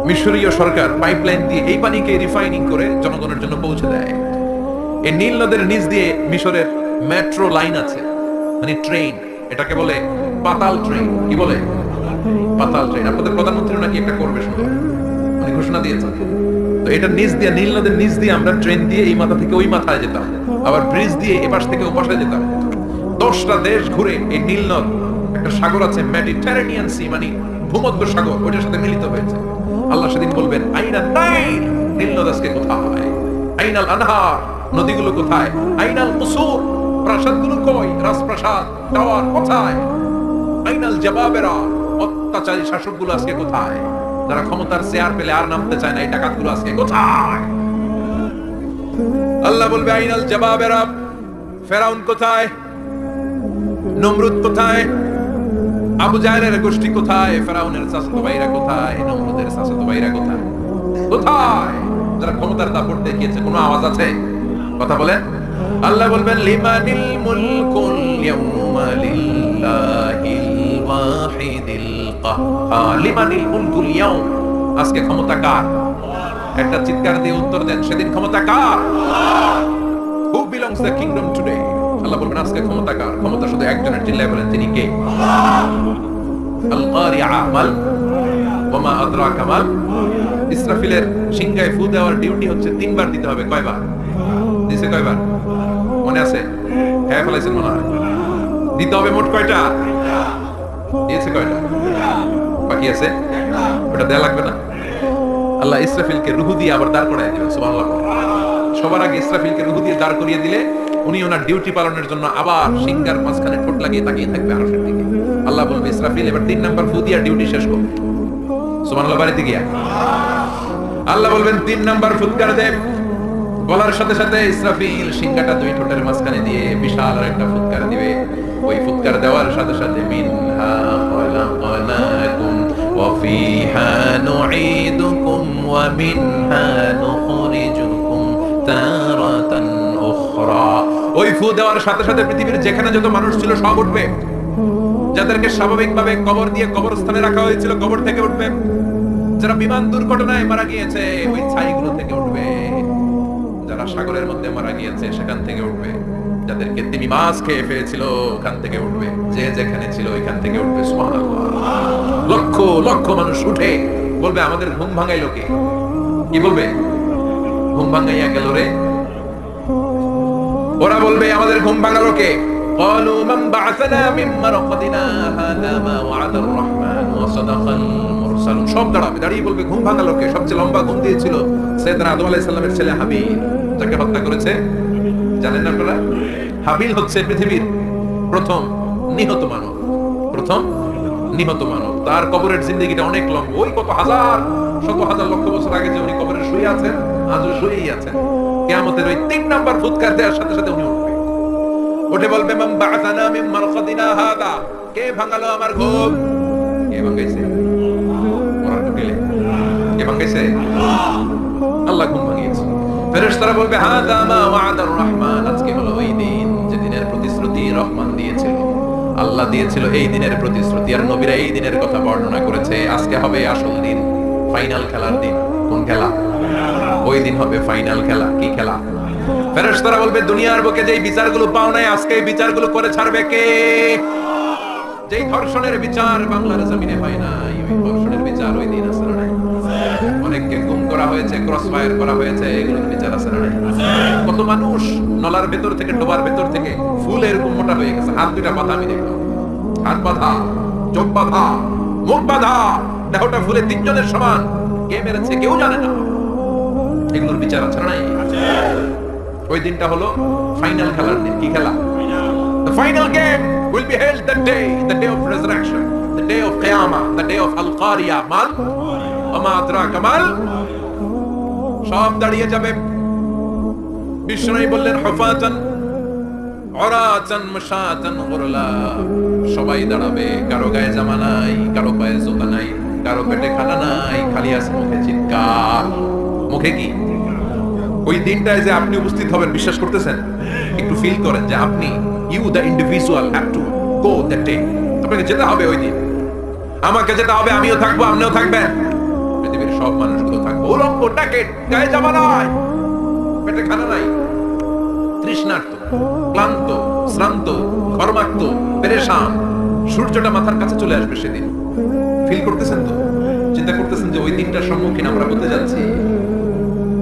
মিশরীয় সরকার পাইপলাইন দিয়ে এই পানিকে রিফাইনিং করে জনগণের জন্য পৌঁছে দেয়। এই নীল নদের নিচ দিয়ে মিশরের মেট্রো লাইন আছে, মানে ট্রেন, এটাকে বলে পাতাল ট্রেন। কি বলে? পাতাল ট্রেন। আপনাদের প্রধানমন্ত্রী নাকি একটা করবে, শুনলাম, উনি ঘোষণা দিয়েছেন। তো এটা নিচ দিয়ে, নীল নদের নিচ দিয়ে আমরা ট্রেন দিয়ে এই মাথা থেকে ওই মাথায় যেতাম, আবার ব্রিজ দিয়ে এপাশ থেকে ওপাশে যেতাম। 10টা দেশ ঘুরে এই নীল নদ, একটা সাগর আছে মেডিটেরেনিয়ান সি, মানে ভূমধ্য সাগর, ওইটার সাথে মিলিত হয়েছে। আল্লাহ সেদিন বলবেন আইনা নাইল, নীল নদ আজকে কোথায়? আইনাল আনহার, নদীগুলো কোথায়? আইনাল কুসুর, প্রাসাদগুলো কই? রাজপ্রাসাদ, টাওয়ার কোথায়? আইনাল জাবাবেরা, অত্যাচারী শাসকগুলো আজকে কোথায়? যারা ক্ষমতার চেয়ার পেলে আর নামতে চায় না, এই ডাকাতগুলো আজকে কোথায়? আল্লাহ বলবে আইনাল জাবাবেরা, ফেরাউন কোথায়? নমরুদ কোথায়? আবু জাহেলের গোষ্ঠী কোথায়? ফেরাউনের চাচাতো ভাইরা কোথায়? নমরুদের চাচাতো ভাইরা কোথায়? কোথায়? যারা ক্ষমতার দাপট দেখিয়েছে, কোনো আওয়াজ আছে? কথা বলেন। আল্লাহ বলবেন লিমানিল মুলকুল ইয়াউমা লিল্লাহিল ওয়াহিদিল কাহ্হার, লিমানিল মুলকুল ইয়াউম, আজকে ক্ষমতা কার? একটা চিৎকার দিয়ে উত্তর দেন, সেদিন ক্ষমতা কার? Who belongs the kingdom today? আল্লাহ বলবেন আজকে ক্ষমতা কার? ক্ষমতা শুধু একজনের, চিল্লায় বলেন তিনি কে? আল কারিআ মাল ওয়া মা আদরাকা মাল। ইসরাফিলের সিংহায় ফু দেওয়ার ডিউটি হচ্ছে 3 বার দিতে হবে। কয়বার দিছে? কয়বার মনে আছে? হ্যাঁ ফেলাইছেন মনে হয়। দিতে হবে মোট কয়টা? দিয়েছে কয়টা? বাকি আছে? ওটা দেয়া লাগবে না? আল্লাহ ইসরাফিলকে রূহ দিয়ে আবার দাঁড় করায় দিবেন। সুবহানাল্লাহ। সবার আগে ইসরাফিলকে রূহ দিয়ে দাঁড় করিয়ে দিলে উনি ওনার ডিউটি পালনের জন্য আবার সিংহার মাঝখানে ঠোঁট লাগিয়ে তাকিয়ে থাকবে আরশের দিকে। আল্লাহ বলবে ইসরাফিল এবার 3 নাম্বার ফু দিয়ে ডিউটি শেষ করবে। সুবহানাল্লাহ। বাড়িতে গিয়া আল্লাহ বলবেন 3 নাম্বার ফুৎকার দেব, বলার সাথে সাথে ইসরাফিল সিংহাটা দুই ঠোঁটের মাঝখানে দিয়ে বিশাল আর একটা ফুৎকার দিবে। ওই ফুৎকার দেওয়ার সাথে সাথে মিনহা খলাকনাকুম ওয়া ফিহা নুঈদুকুম ওয়া মিনহা নুখরিজুকুম তারাতান উখরা। ওই ফু দেওয়ার সাথে সাথে পৃথিবীর যেখানে যত মানুষ ছিল সব উঠবে। যাদেরকে স্বাভাবিকভাবে কবর দিয়ে কবরস্থানে রাখা হয়েছিল কবর থেকে উঠবে। যারা বিমান দুর্ঘটনায় মারা গিয়েছে ওই ছাইগুলো থেকে উঠবে। যারা সাগরের মধ্যে মারা গিয়েছে সেখান থেকে উঠবে। যাদেরকে তিমি মাছ খেয়ে ফেলেছিল ওখান থেকে উঠবে। যে যেখানে ছিল ওইখান থেকে উঠবে। সুবহানাল্লাহ। লক্ষ লক্ষ মানুষ উঠে বলবে আমাদের ঘুম ভাঙাইলো কে? কি বলবে? ঘুম ভাঙাইয়া গেল রে। ওরা বলবে আমাদের ঘুম ভাঙালো কে? قالوا من بعثنا من مرقدنا هذا ما وعد الرحمن وصدق المرسلون। সব দাঁড়িয়ে বলবে ঘুম ভাঙালো কে? সবচেয়ে লম্বা ঘুম দিয়েছিল সাইয়েদনা আদম আলাইহিস সালামের ছেলে হাবিল, যাকে হত্যা করেছে। জানেন আপনারা? হাবিল হচ্ছে পৃথিবীর প্রথম নিহত মানব। প্রথম নিহত মানব। তার কবরের জিন্দেগিটা অনেক লম্বা। ওই কত হাজার শত হাজার লক্ষ বছর আগে যে উনি কবরে শুয়ে আছেন, আজও শুয়েই আছেন। কিয়ামতের ওই 3 নাম্বার ফুৎকার দেওয়ার সাথে সাথে উনি উঠবে। উঠে বলবে মান বা'আসানা মিন মারকাদিনা হাদা। কে ভাঙালো আমার ঘুম? কে ভাঙাইছে? ওরা ঢুকেলে কে ভাঙাইছে? আল্লাহ ঘুম ভাঙিয়েছে। ফেরেশতারা বলবে হাদা মা ওয়া'দার রহমান। আজকে হলো ওই দিন যে দিনের প্রতিশ্রুতি রহমান দিয়েছিল, আল্লাহ দিয়েছিল। এই দিনের প্রতিশ্রুতি আর নবীরা এই দিনের কথা বর্ণনা করেছে। আজকে হবে আসল দিন, ফাইনাল খেলার দিন। কোন খেলা? ওই দিন হবে ফাইনাল খেলা। কি খেলা? ফেরেশতারা বলবে দুনিয়ার বুকে যেই বিচারগুলো পাও নাই আজকে এই বিচারগুলো করে ছাড়বে কে? যেই ধর্ষণের বিচার বাংলার জমিনে হয় নাই ওই ধর্ষণের বিচার ওই দিন আছে না নাই? অনেককে গুম করা হয়েছে, ক্রস ফায়ার করা হয়েছে, এগুলোর বিচার আছে না নাই? কত মানুষ নলার ভেতর থেকে ডোবার ভেতর থেকে ফুলের মোটা হয়ে গেছে। হাত দুইটা বাঁধা আমি দেখলাম। হাত বাঁধা, চোখ বাঁধা, মুখ বাঁধা, দেহটা ফুলে 3 জনের সমান। কে মেরেছে কেউ জানে না। এগুলোর বিচার আছে না নাই? ওই দিনটা হলো ফাইনাল খেলার দিন। কি খেলা? The final game will be held that day, the day of resurrection, the day of Qiyamah, the day of Al-Qariya. Mal ওমা আদরাকা মাল। সব দাঁড়িয়ে যাবে। বিষ্ণু বললেন হুফাতান উরাতান মুশাতান গুরলা। সবাই দাঁড়াবে। কারো গায়ে জামা নাই, কারো পায়ে জুতা নাই, কারো পেটে খানা নাই, খালি আছে মুখে চিৎকার। মুখে কি? ওই দিনটায় যে আপনি উপস্থিত হবেন বিশ্বাস করতেছেন? একটু ফিল করেন যে আপনি you the individual have to go that day. আপনাকে যেতে হবে ওই দিন। আমাকে যেতে হবে। আমিও থাকবো, আপনিও থাকবেন, পৃথিবীর সব মানুষগুলো থাকবো। উলঙ্গ, টাকেট, গায়ে জামা নাই, পেটে খানা নাই, তৃষ্ণার্ত, ক্লান্ত, শ্রান্ত, ঘর্মাক্ত, পেরেশান। সূর্যটা মাথার কাছে চলে আসবে সেদিন। ফিল করতেছেন তো? চিন্তা করতেছেন যে ওই দিনটার সম্মুখীন আমরা হতে যাচ্ছি।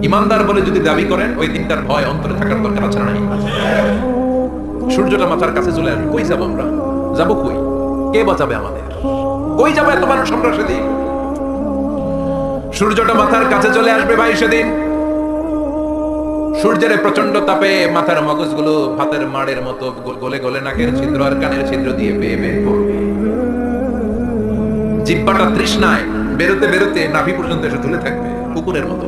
ইমানদার বলে যদি দাবি করেন ওই দিনটার ভয় অন্তরে থাকার দরকার আছে না নাই? সূর্যটা মাথার কাছে চলে আসবে। কই যাব আমরা? যাব কই? কে বাঁচাবে আমাদের? কই যাবে এত মানুষ আমরা সেদিন? সূর্যটা মাথার কাছে চলে আসবে ভাই সেদিন। সূর্যের প্রচন্ড তাপে মাথার মগজগুলো ভাতের মাড়ের মতো গলে গলে নাকের ছিদ্র আর কানের ছিদ্র দিয়ে বেয়ে বের করবে। জিহ্বাটা তৃষ্ণায় বেরোতে বেরোতে নাভি পর্যন্ত এসে ঝুলে থাকবে কুকুরের মতো।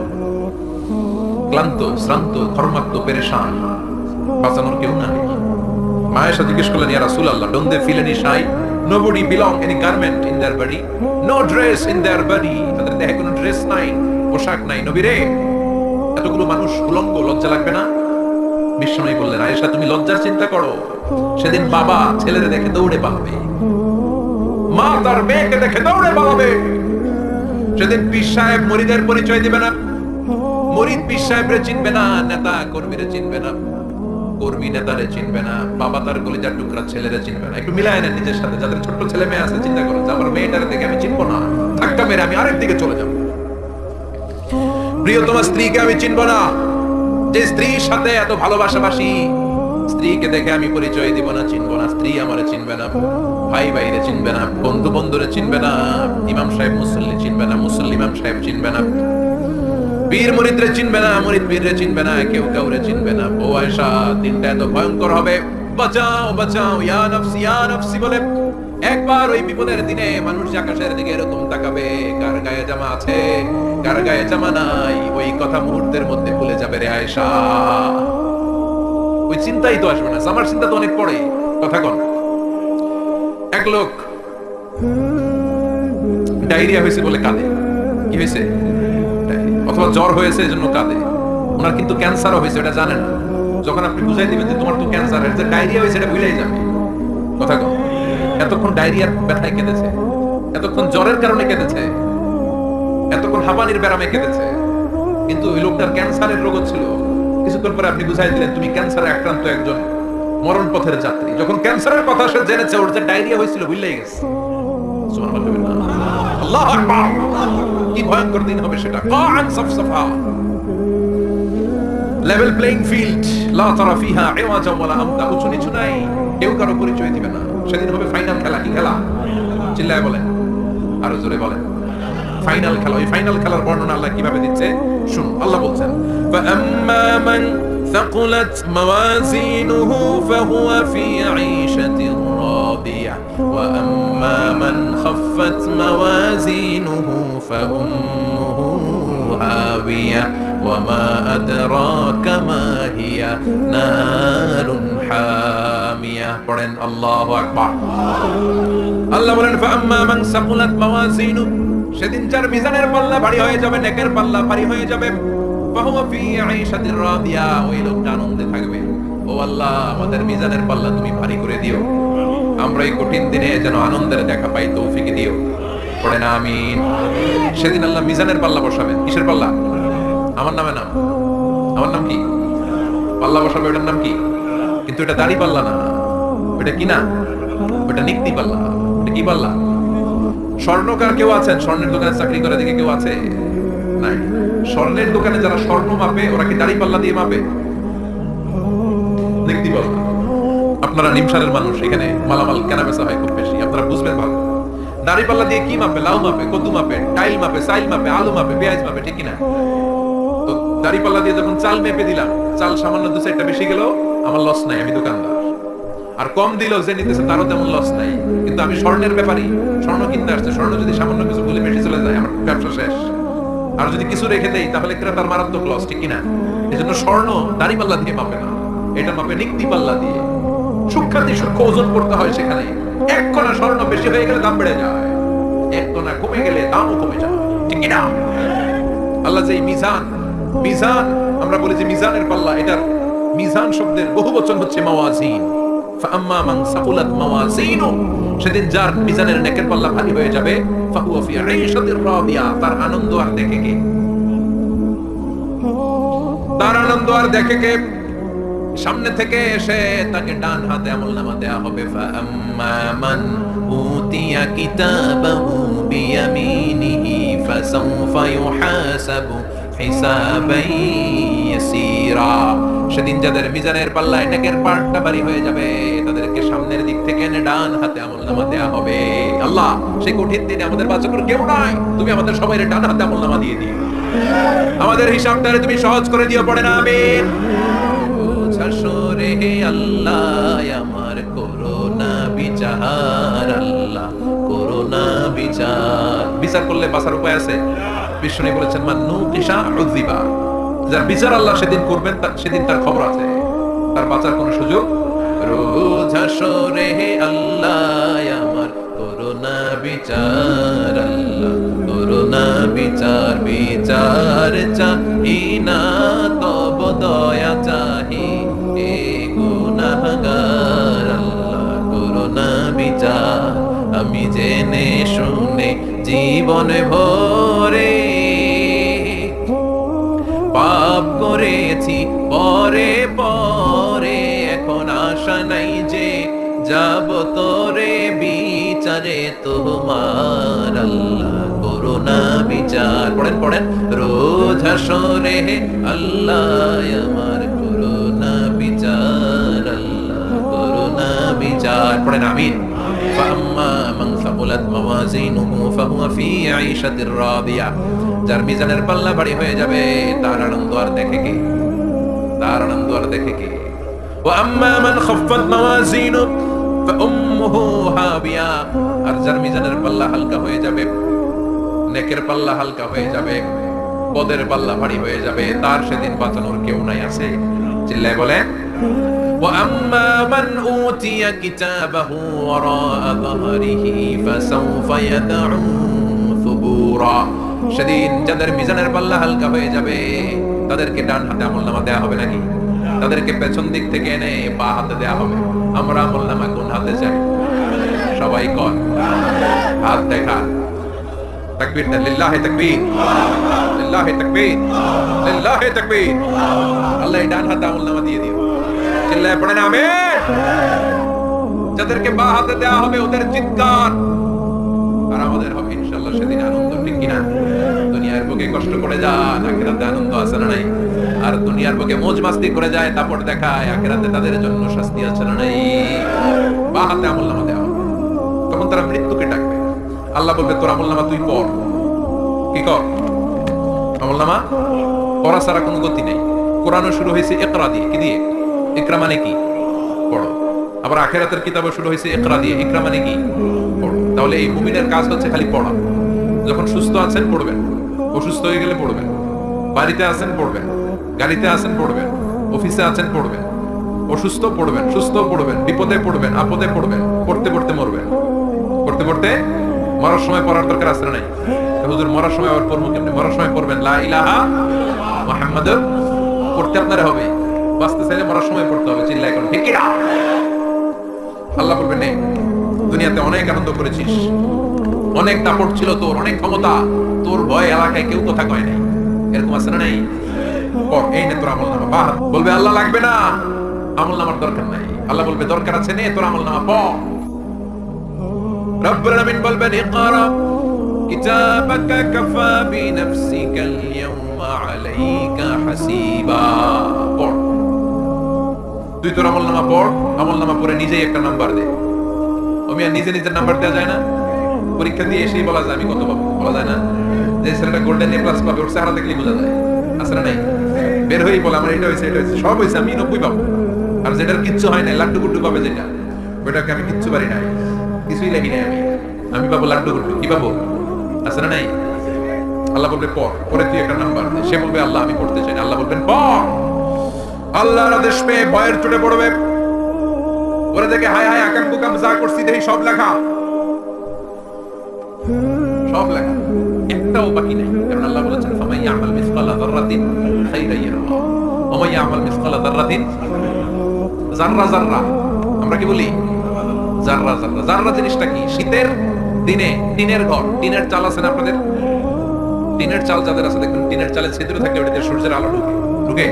ক্লান্ত, শ্রান্ত, ঘর্মাক্ত, পেরেশান, বাঁচানোর কেউ নাই। মায়েশা জিজ্ঞেস করলেন ইয়া রাসূলুল্লাহ, don't they feel any shy? Nobody belong any garment in their body, no dress in their body. তাদের দেহে কোনো ড্রেস নাই, পোশাক নাই। নবী রে, এতগুলো মানুষ উলঙ্গ, লজ্জা লাগবে না? বিশ্বনবী বললেন আয়েশা তুমি লজ্জার চিন্তা করো। সেদিন বাবা ছেলেরে দেখে দৌড়ে পালাবে, মা তার মেয়েকে দেখে দৌড়ে পালাবে। সেদিন পীর সাহেব মুরিদের পরিচয় দিবে না, মুরিদ পীর সাহেবরে চিনবে না, নেতা কর্মীরে চিনবে না, কর্মী নেতারে চিনবে না, বাবা তার কলিজার টুকরা ছেলেরে চিনবে না। একটু মিলায় নেন নিজের সাথে। যাদের ছোট ছেলে মেয়ে আছে চিন্তা করুন, আমার মেয়েটারে দেখে আমি চিনবো না, ধাক্কা মেরে আমি আরেক দিকে চলে যাবো। প্রিয়তমা স্ত্রীকে আমি চিনবো না, যে স্ত্রীর সাথে এত ভালোবাসাবাসি, স্ত্রীকে দেখে আমি পরিচয় দিব না, চিনবো না। স্ত্রী আমারে চিনবে না, ভাই ভাইরে চিনবে না, বন্ধু বন্ধুরে চিনবে না, ইমাম সাহেব মুসল্লি চিনবে না, মুসল্লি ইমাম সাহেব চিনবে না, পীর মুরিদরে চিনবে না, মুরিদ পীররে চিনবে না, কেউ কাউরে চিনবে না। ও আয়েশা, দিনটা এত ভয়ঙ্কর হবে। বাঁচাও বাঁচাও, ইয়া নফসি বলে একবার ওই বিপদের দিনে মানুষ আকাশের দিকে এরকম তাকাবে, কার গায়ে জামা আছে কার গায়ে জামা নাই, ওই কথা মুহূর্তের মধ্যে ভুলে যাবে রে আয়েশা। ওই চিন্তাই তো আসবে না, আমার চিন্তা তো অনেক পরে। কথা কন, এক লোক ডায়রিয়া হয়েছে বলে কাঁদে। কি হয়েছে? অথবা জ্বর হয়েছে এজন্য কাঁদে। ওনার কিন্তু ক্যান্সারও হয়েছে, এটা জানেন না। যখন আপনি বুঝাই দিবেন যে তোমার তো ক্যান্সার, যে ডায়রিয়া হয়েছে এটা ভুলেই যাবে। কথা কন, এতক্ষণ ডায়রিয়ার ব্যথায় কেঁদেছে, এতক্ষণ জ্বরের কারণে কেঁদেছে, এতক্ষণ হাঁপানির ব্যারামে কেঁদেছে, কিন্তু ওই লোকটার ক্যান্সারের রোগ ছিল। কিছুক্ষণ পরে আপনি বুঝাই দিলেন তুমি ক্যান্সারে আক্রান্ত একজন মরণ পথের যাত্রী। যখন ক্যান্সারের কথা সে জেনেছে, ওর যে ডায়রিয়া হয়েছিল ভুলেই গেছে। আল্লাহু আকবার, কি ভয়ঙ্কর দিন হবে সেটা। কাআন সাফসাফা, লেভেল প্লেইং ফিল্ড, লা তারা ফিহা ইওয়াজা ওয়ালা আমতা, উঁচু নিচু নাই, কেউ কারো পরিচয় দিবে না। সেদিন হবে ফাইনাল খেলা। কি খেলা? চিল্লায় বলেন, আরো জোরে বলেন। ফাইনাল খেলা। ওই ফাইনাল খেলার বর্ণনা আল্লাহ কিভাবে দিচ্ছে শুনুন। আল্লাহ বলছেন, ফাআম্মা মান ثقلت موازينه فهو في عيشة راضية وأما من خفت موازينه فأمه هاوية وما أدراك ما هي نار حامية. পড়েন আল্লাহু আকবার। আল্লাহ বলেন, فأما من ثقلت موازينه, সেদিন যার মিজানের পাল্লা ভারী হয়ে যাবে, নেকের পাল্লা ভারী হয়ে যাবে, ফাহুয়া ফি আইশাতির রাদিয়া, ওই লোকটা আনন্দে থাকবে। ও আল্লাহ, আমাদের মিজানের পাল্লা তুমি ভারী করে দিও, আমরা এই কঠিন দিনে যেন আনন্দের দেখা পাই, তৌফিক দিও। পড়েন আমিন। সেদিন আল্লাহ মিজানের পাল্লা বসাবেন। কিসের পাল্লা? আমার নামে নাম। আমার নাম কি? পাল্লা বসাবে, ওটার নাম কি? কিন্তু এটা দাড়ি পাল্লা না, ওটা কি না, ওটা নিক্তি পাল্লা। এটা কি পাল্লা? স্বর্ণকার কেউ আছেন? স্বর্ণের দোকানে চাকরি করে দেখে কেউ আছে? নাই। স্বর্ণের দোকানে যারা স্বর্ণ মাপে, ওরা কি দাড়ি পাল্লা দিয়ে মাপে? নিক্তি পাল্লা। আপনারা নিমসারের মানুষ, এখানে মালামাল কেনা বেচা হয় খুব বেশি, আপনারা বুঝবেন ভালো। দাড়ি পাল্লা দিয়ে কি মাপে? লাউ মাপে, কদ্দু মাপে, টাইল মাপে, সাইল মাপে, আলু মাপে, পেঁয়াজ মাপে, ঠিক কিনা? তো দাড়ি পাল্লা দিয়ে যখন চাল মেপে দিলাম, চাল সামান্য দু চারটা বেশি গেল, আমার লস নাই, আমি দোকানদার। আর কম দিলেও যে নিতেছে তারও তেমন লস নাই। কিন্তু আমি স্বর্ণের ব্যাপারী, স্বর্ণ কিনতে আসছে, স্বর্ণ যদি সামান্য কিছু বলে বেশি চলে যায়, আমার ব্যবসা শেষ। আর যদি কিছু রেখে দেই তাহলে ক্রেতার মারাত্মক লস, ঠিক কিনা? এই জন্য স্বর্ণ দাড়ি পাল্লা দিয়ে মাপে না, এটা মাপে নিক্তি পাল্লা দিয়ে। সূক্ষ্মাতি সূক্ষ্ম ওজন করতে হয় সেখানে। এক কণা স্বর্ণ বেশি হয়ে গেলে দাম বেড়ে যায়, এক কণা কমে গেলে দামও কমে যায়, ঠিক কিনা? আল্লাহ যে মিজান, মিজান আমরা বলি যে মিজানের পাল্লা, এটার মিজান শব্দের বহু বচন হচ্ছে মাওয়াজিন। ফাআম্মা মান সাকুলাত মাওয়াজিনু, সেদিন যার মিজানের নেকের পাল্লা ভারী হয়ে যাবে, ফাহুয়া ফি আইশাতির রাদিয়া, তার আনন্দ আর দেখে কে? তার আনন্দ আর দেখে কে? সামনে থেকে এসে তাকে ডান হাতে আমলনামা দেয়া হবে। ফাআম্মা মান উতিয়া কিতাবাহু বিয়ামিনিহি ফাসাউফা ইউহাসাবু হিসাবান ইয়াসীরা, সেদিন যাদের মিজানের পাল্লায় নেকের পাটটা ভারী হয়ে যাবে, তাদেরকে সামনের দিক থেকে এনে ডান হাতে আমলনামা দেয়া হবে। আল্লাহ, সেই কঠিন দিনে আমাদের বাঁচানোর কেউ নাই, তুমি আমাদের সবাইকে ডান হাতে আমলনামা দিয়ে দিও, আমাদের হিসাবটারে তুমি সহজ করে দিও। পড়ে না আমিন। হাসরে আল্লাহ আমার করোনা বিচার, আল্লাহ করোনা বিচার। বিচার করলে বাঁচার উপায় আছে? বিষ্ণু বলেছেন, মান্নু কিসা উযিবা, যার বিচার আল্লাহ সেদিন করবেন, সেদিন তার খবর আছে, তার বাঁচার কোনো সুযোগ। রোজ হাসরে আল্লাহ আমার করোনা বিচার, আল্লাহ করোনা বিচার। বিচার চাহি না তব দয়া চাহি, এ গুনাহগার, আল্লাহ করোনা বিচার। আমি জেনে শুনে জীবন ভরে পাপ করেছি পরে পরে, এখন আশা নাই যে যাব তোরে বিচারে তোমার, আল্লাহ করোনা বিচার। পড়েন পড়েন। রোজ হাসরে আল্লাহ আমার করোনা বিচার, আল্লাহ করোনা বিচার। পড়েন আমিন। ফাআম্মা মান সাকুলাত মাওয়াজিনুহু ফাহুয়া ফি আইশাতির রাদিয়া, যার মিজানের পাল্লা ভারী হয়ে যাবে, তার আনন্দ আর দেখে কে? তার আনন্দ আর দেখে কে? ওয়া আম্মা মান খাফফাত মাওয়াজিনুহু, ফাউম্মুহু হাবিয়া, আর যার মিজানের পাল্লা হালকা হয়ে যাবে, নেকের পাল্লা হালকা হয়ে যাবে, পদের পাল্লা ভারী হয়ে যাবে, তার সেদিন বাঁচানোর কেউ নাই। আছে? চিল্লায় বলে وَأَمَّا مَنْ أُوتِيَ كِتَابَهُ وَرَاءَ ظَهْرِهِ فَسَوْفَ يَدْعُو ثُبُورًا। সেদিন যাদের মিজানের পাল্লা হালকা হয়ে যাবে তাদেরকে ডান হাতে আমলনামা দেয়া হবে নাকি? তাদেরকে পেছন দিক থেকে এনে বা হাতে দেয়া হবে। আমরা আমলনামা কোন হাতে চাই? সবাই কর, হাত দেখা। তাকবীর দেন, লিল্লাহি তাকবীর, লিল্লাহি তাকবীর, লিল্লাহি তাকবীর। আল্লাহ ডান হাতে আমলনামা দিয়ে দিও। চিল্লায় পড়েন আমিন। যাদেরকে বা হাতে দেয়া হবে ওদের চিৎকার আর আমাদের হবে ইনশাআল্লাহ সেদিন আনন্দ। ঠিক কিনা? দুনিয়ার বুকে কষ্ট করে যান, আখিরাতে আনন্দ আছে না নাই? আর দুনিয়ার বুকে মौज মাস্তি করে যায়, তারপর দেখায় আখিরাতে তাদের জন্য শাস্তি আছে না নাই? বা হাতে আমলনামা দেওয়া হবে। তখন তারা মৃত্যুকে ডাকবে। আল্লাহ বলবে তোর আমলনামা তুই পড়। কি কর? আমলনামা পড়া ছাড়া কোনো গতি নেই। কোরআনও শুরু হয়েছে ইকরা দিয়ে। কি দিয়ে? ইকরা মানে কি? পড়ো। আবার আখিরাতের কিতাবও শুরু হয়েছে ইকরা দিয়ে। ইকরা মানে কি? পড়ো। তাহলে এই মুমিনের কাজ হচ্ছে খালি পড়া। যখন সুস্থ আছেন পড়বেন, অসুস্থ হয়ে গেলে পড়বেন, বাড়িতে আছেন পড়বেন, গাড়িতে আছেন পড়বেন, অফিসে আছেন পড়বেন, অসুস্থ পড়বেন, সুস্থ পড়বেন, বিপদে পড়বেন, আপদে পড়বেন, পড়তে পড়তে মরবেন, পড়তে পড়তে মরার সময় পড়ার দরকার আছে না নাই? হুজুর মরার সময় আবার পড়বো কেমনে? মরার সময় পড়বেন লা ইলাহা মুহাম্মাদুর, পড়তে আপনারা হবে। বাঁচতে চাইলে মরার সময় পড়তে হবে। চিল্লায় এখন ঠিক কিনা? আল্লাহ বলবেন নে দুনিয়াতে অনেক আনন্দ করেছিস, অনেক দাপট ছিল তোর, অনেক ক্ষমতা, তোর ভয় এলাকায় কেউ কথা কয় নাই। এরকম আছে না নাই? পর এই নে তোর আমলনামা। বাহ বলবে আল্লাহ লাগবে না, আমলনামার দরকার নাই। আল্লাহ বলবে দরকার আছে, নে তোর আমলনামা পড়। রব্বুল আলামিন বলবেন ইকরা কিতাবাকা কাফা বিনাফসিকাল ইয়াওমা আলাইকা হাসিবা। পড় তুই তোর আমলনামা পড়। আমলনামা পড়ে নিজেই একটা নাম্বার দে। আমি আর নিজে নিজের নাম্বার দেওয়া যায় না? পরীক্ষা দিয়ে এসেই বলা যায় আমি কত পাবো? বলা যায় না? যে ছেলেটা গোল্ডেন এ প্লাস পাবে ওর চেহারা দেখলেই বোঝা যায়। আছে না নাই? বের হয়েই বলে আমার এটা হয়েছে, এটা হয়েছে, সব হয়েছে, আমি 90 পাবো। আর যেটার কিচ্ছু হয় নাই, লাড্ডু গুড্ডু পাবে যেটা, ওইটাকে আমি কিচ্ছু পারি নাই, কিছুই লাগি নাই, আমি পাবো লাড্ডু গুড্ডু। কি পাবো? আছে না নাই? আল্লাহ বলবে পড়, পরে তুই একটা নাম্বার দে। সে বলবে আল্লাহ আমি পড়তে চাই না। আল্লাহ বলবেন পড়। আল্লাহর আদেশ পেয়ে ভয়ের চোটে পড়বে। ওরা দেখে হায় হায় আকাম কুকাম যা করছি দেখি সব লেখা, সব লেখা, একটাও বাকি নেই। কারণ আল্লাহ বলেছেন ফামান ইয়ামাল মিসকালা যাররাতিন খাইরান ইয়ারাহু ওয়া মান ইয়ামাল মিসকালা যাররাতিন, যাররা যাররা আমরা কি বলি? যাররা যাররা। যাররা জিনিসটা কি? শীতের দিনে টিনের ঘর, টিনের চাল আছে না আপনাদের? টিনের চাল যাদের আছে দেখবেন টিনের চালে ছিদ্র থাকে, ওটাতে সূর্যের আলো ঢুকে ঢুকে।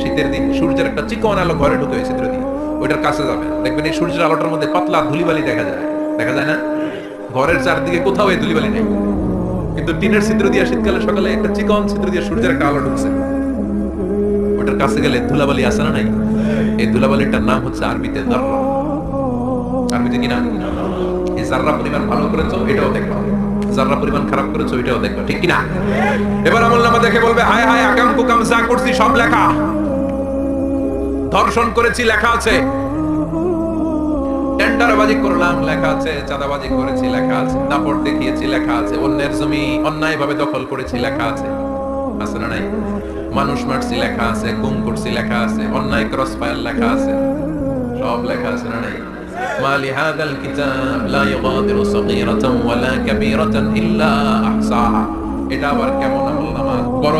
শীতের দিন সূর্যের একটা চিকন আলো ঘরে ঢুকে ছিদ্র দিয়ে, ওইটার কাছে যাবেন, দেখবেন এই সূর্যের আলোটার মধ্যে পাতলা ধুলিবালি দেখা যায়। দেখা যায় না? ঘরের চারদিকে কোথাও এই ধুলিবালি নেই, কিন্তু টিনের ছিদ্র দিয়ে শীতকালে সকালে একটা চিকন ছিদ্র দিয়ে সূর্যের একটা আলো ঢুকছে, ওটার কাছে গেলে ধুলাবালি আসে না নাই? এই ধুলাবালিটার নাম হচ্ছে আরবিতে যাররা। আরবিতে কি নাম? এই যাররা পরিমাণ ভালো করেছো এটাও দেখবা, যাররা পরিমাণ খারাপ করেছো এটাও দেখবা। ঠিক কি না? এবার আমলনামা দেখে বলবে হায় হায় আকাম কুকাম যা করছি সব লেখা। ধর্ষণ করেছি লেখা আছে, টেন্ডারবাজি করলাম লেখা আছে, চাঁদাবাজি করেছি লেখা আছে, দাপট দেখিয়েছি লেখা আছে, অন্যের জমি অন্যায়ভাবে দখল করেছি লেখা আছে। আছে না নাই? মানুষ মারছি লেখা আছে, গুম করছি লেখা আছে, অন্যায় ক্রস ফায়ার লেখা আছে, সব লেখা আছে না নাই? মালি হাদাল কিতাব লা ইউগাদিরু সগীরাতান ওয়ালা কাবীরাতান ইল্লা আহসাহা। এটা আবার কেমন আমলনামা? বড়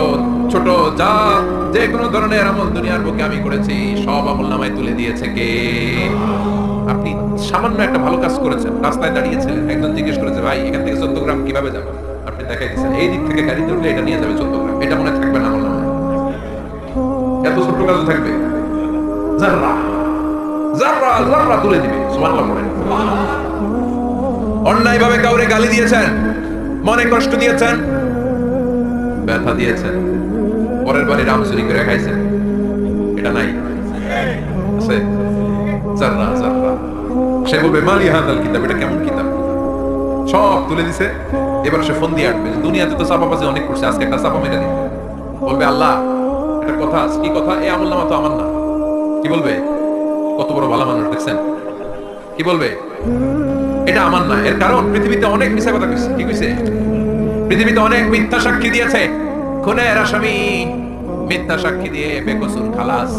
ছোট যা যে কোনো ধরনের আমল দুনিয়ার বুকে আমি করেছি সব আমলনামায় তুলে দিয়েছে কে? আপনি সামান্য একটা ভালো কাজ করেছেন, রাস্তায় দাঁড়িয়েছিলেন, একজন জিজ্ঞেস করেছে ভাই এখান থেকে 14 গ্রাম কিভাবে যাবে? আপনি দেখাই দিয়েছেন এই দিক থেকে গাড়িতে উঠলে এটা নিয়ে যাবে 14 গ্রাম। এটা মনে থাকবে না আমলনামায়? এত ছোট কাজ থাকবে? যাররা যাররা যাররা তুলে দিবে। সুবহানাল্লাহ বলেন। অন্যায় ভাবে কাউরে গালি দিয়েছেন, মনে কষ্ট দিয়েছেন, ব্যথা দিয়েছেন, পরের বাড়ি রাম চুরি করে খাইছেন, এটা নাই? আছে? যাররা যাররা। সে বলবে মালি হাদাল কিতাব, এটা কেমন কিতাব? সব তুলে দিছে। এবার সে ফোন দিয়ে আটবে, দুনিয়াতে তো চাপাবাজি অনেক করছে, আজকে একটা চাপা মেরে দিই। বলবে আল্লাহ একটা কথা কি কথা? এই আমলনামা তো আমার না। কি বলবে? কত বড় ভালো মানুষ দেখছেন? কি বলবে? এটা আমার না। এর কারণ পৃথিবীতে অনেক মিথ্যা কথা কইছে। কি কইছে? পৃথিবীতে অনেক মিথ্যা সাক্ষী দিয়েছে। খুনের আসামি মিথ্যা সাক্ষী দিয়ে বেকসুর খালাস।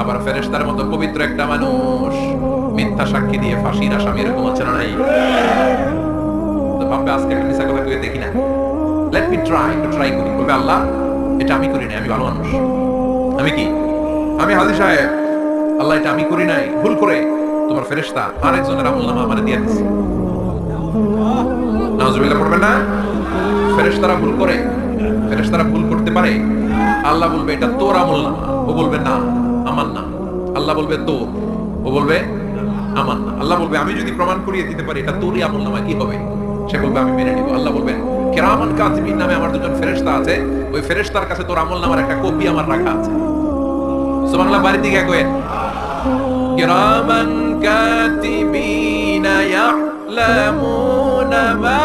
আবার ফেরেশতার মতো পবিত্র একটা মানুষ মিথ্যা সাক্ষী দিয়ে ফাঁসির আসামি, এরকম আছে না নাই? তো ভাববে আজকে একটা মিথ্যা কথা কইতে দেখি না, লেট মি ট্রাই করি। বলবে আল্লাহ এটা আমি করি নাই, আমি ভালো মানুষ, আমি কি, আমি হাজী সাহেব, আল্লাহ এটা আমি করি নাই, ভুল করে তোমার ফেরেশতা আরেকজনের আমলনামা আমারে দিয়ে দিছে। নাউজুবিল্লাহ পড়বেন না? ফেরেশতারা ভুল করে, ফেরেশতারা ভুল করতে পারে। আল্লাহ বলবে এটা তোর আমলনামা, ও বলবে না আমার না। আল্লাহ বলবে তোর, ও বলবে আমার না। আল্লাহ বলবে আমি যদি প্রমাণ করিয়ে দিতে পারি এটা তোরই আমলনামা, কি হবে? সে বলবে আমি মেনে নিব। আল্লাহ বলবেন কিরামান কাতিবিন নামে আমার দুজন ফেরেশতা আছে, ওই ফেরেশতার কাছে তোর আমলনামার একটা কপি আমার রাখা আছে। সুবহানাল্লাহ, বাড়ি দিকে কইেন কিরামান কাতিবিনা ইয়ালামুনা মা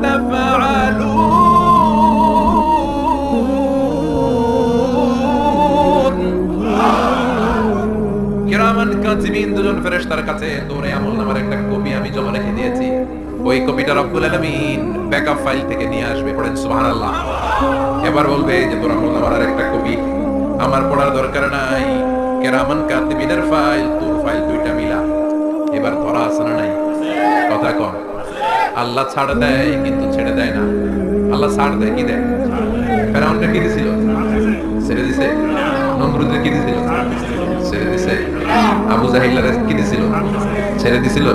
তাফআলুন। কিরামান কাতিবিন দুজন ফেরেশতার কাছে তোর আমলনামার একটা কপি আমি জমা রেখে দিয়েছি। ওই কপিটা রব্বুল আলামিন ব্যাকআপ ফাইল থেকে নিয়ে আসবে। পড়েন সুবহানাল্লাহ। এবার বলবে যে তোর আমলনামার একটা কপি আমার পড়ার দরকার নাই, কিরামান কাতিবিনের ফাইল তোর ফাইল দুইটা মিলা। এবার ধরা আছে না নাই? কথা কম। আল্লাহ ছাড় দেয় কিন্তু ছেড়ে দেয় না। আল্লাহ ছাড় দেয়, কি দেয়? ফেরাউনকে কি দিছিল? ছেড়ে দিছে। নমরুদকে কি দিছিল? ছেড়ে দিছে। আবু জাহিলকে কি দিছিল? ছেড়ে দিছিল।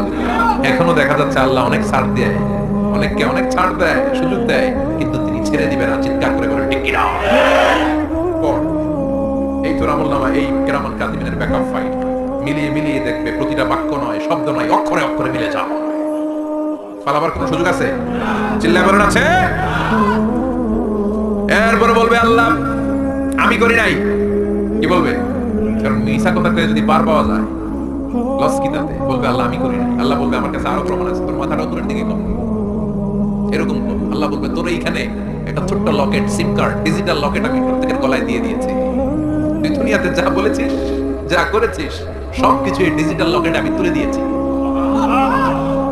এখনো দেখা যাচ্ছে আল্লাহ অনেক ছাড় দেয়, অনেককে অনেক ছাড় দেয়, সুযোগ দেয়, কিন্তু তিনি ছেড়ে দিবেন না। চিৎকার করে করে ঠিক কিনা? এই তোর আমলনামা, এই কিরামান কাতিবিনের ব্যাকআপ ফাইল মিলিয়ে মিলিয়ে দেখবে প্রতিটা বাক্য নয়, শব্দ নয়, অক্ষরে অক্ষরে মিলে যাও। পালাবার কোনো সুযোগ আছে? চিল্লায় বলেন আছে? এরপরে বলবে আল্লাহ আমি করি নাই। কি বলবে? কারণ মিছা কথা কয়ে যদি পার পাওয়া যায় লস কি তাতে? বলবে আল্লাহ আমি করি নাই। আল্লাহ বলবে আমার কাছে আরো প্রমাণ আছে, তোর মাথাটা উপরের দিকে কম, এরকম কম। আল্লাহ বলবে তোর এইখানে একটা ছোট্ট লকেট, সিম কার্ড, ডিজিটাল লকেট আমি প্রত্যেকের গলায় দিয়ে দিয়েছি। তুই দুনিয়াতে যা বলেছিস, যা করেছিস, সবকিছু এই ডিজিটাল লকেট আমি তুলে দিয়েছি।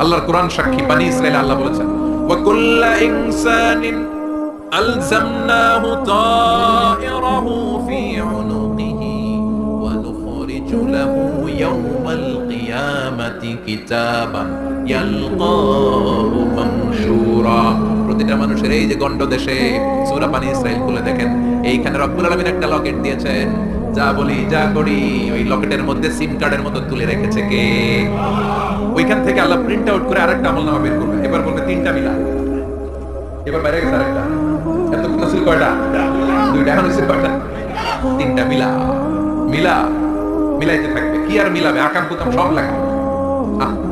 আল্লাহর কোরআন সাক্ষী, বনি ইসরাঈল আল্লাহ বলেছেন ওয়া কুল্লা ইনসানিন আলজামনাহু তায়রাহু ফি উনুকিহি ওয়া নুখরিজু লাহু ইয়াওমাল কিয়ামাতি কিতাবান ইয়ালকাহু মানশুরা। প্রতিটা মানুষের এই যে গন্ড দেশে সূরা বনি ইসরাঈল খুলে দেখেন, এইখানে রব্বুল আলামিন একটা লকেট দিয়েছেন। যা বলি যা করি ওই লকেটের মধ্যে সিম কার্ডের মতো তুলে রেখেছে কে? ওইখান থেকে আল্লাহ প্রিন্ট আউট করে আরেকটা আমলনামা বের করবে। এবার বলবে তিনটা মিলা। এবার বাইরে গেছে আরেকটা। এতক্ষণ ছিল কয়টা? দুইটা। এখন হচ্ছে কয়টা? তিনটা। মিলা মিলা মিলাইতে থাকবে। কি আর মিলাবে? আকাম কুকাম সব লেখা।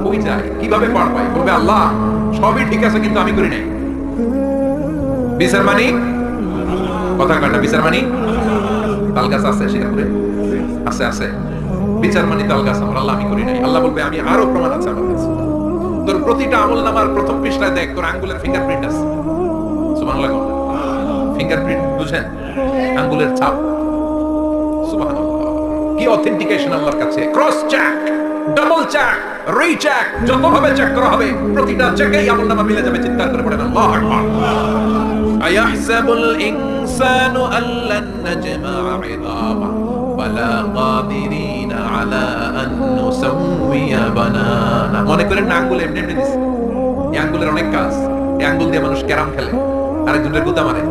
কই যায়? কিভাবে পার পাই? বলবে আল্লাহ সবই ঠিক আছে কিন্তু আমি করি নাই। বিচার মানি কথা কয়টা? বিচার মানি তাল গাছ আছে সিঙ্গাপুরে? আছে আছে। বিচার মানি তাল গাছ আমার। আল্লাহ আমি করি নাই। আল্লাহ বলবে আমি আরো প্রমাণ আছে আমার কাছে। তোর প্রতিটা আমলনামার প্রথম পৃষ্ঠায় দেখ তোর আঙ্গুলের ফিঙ্গারপ্রিন্ট আছে। সুবহানাল্লাহ। ফিঙ্গারপ্রিন্ট বুঝেন? আঙ্গুলের ছাপ। সুবহানাল্লাহ। কি অথেন্টিকেশন আল্লাহর কাছে। Cross check, double check, recheck, যতভাবে চেক করা হবে প্রতিটা চেকেই আমলনামা মিলে যাবে। চিৎকার করে পড়েন আল্লাহু আকবার। আয়াহসাবুল ইনসানু আল্লান নাজমা'a 'ইদামা ওয়ালা কাদিরিনা আলা আন নুসাউইয়া বানানা। মনে করেন না আঙ্গুল এমনি এমনি দিছে। এই আঙ্গুলের অনেক কাজ। এই আঙ্গুল দিয়ে মানুষ ক্যারাম খেলে, আরেকজনের গুতা মারে।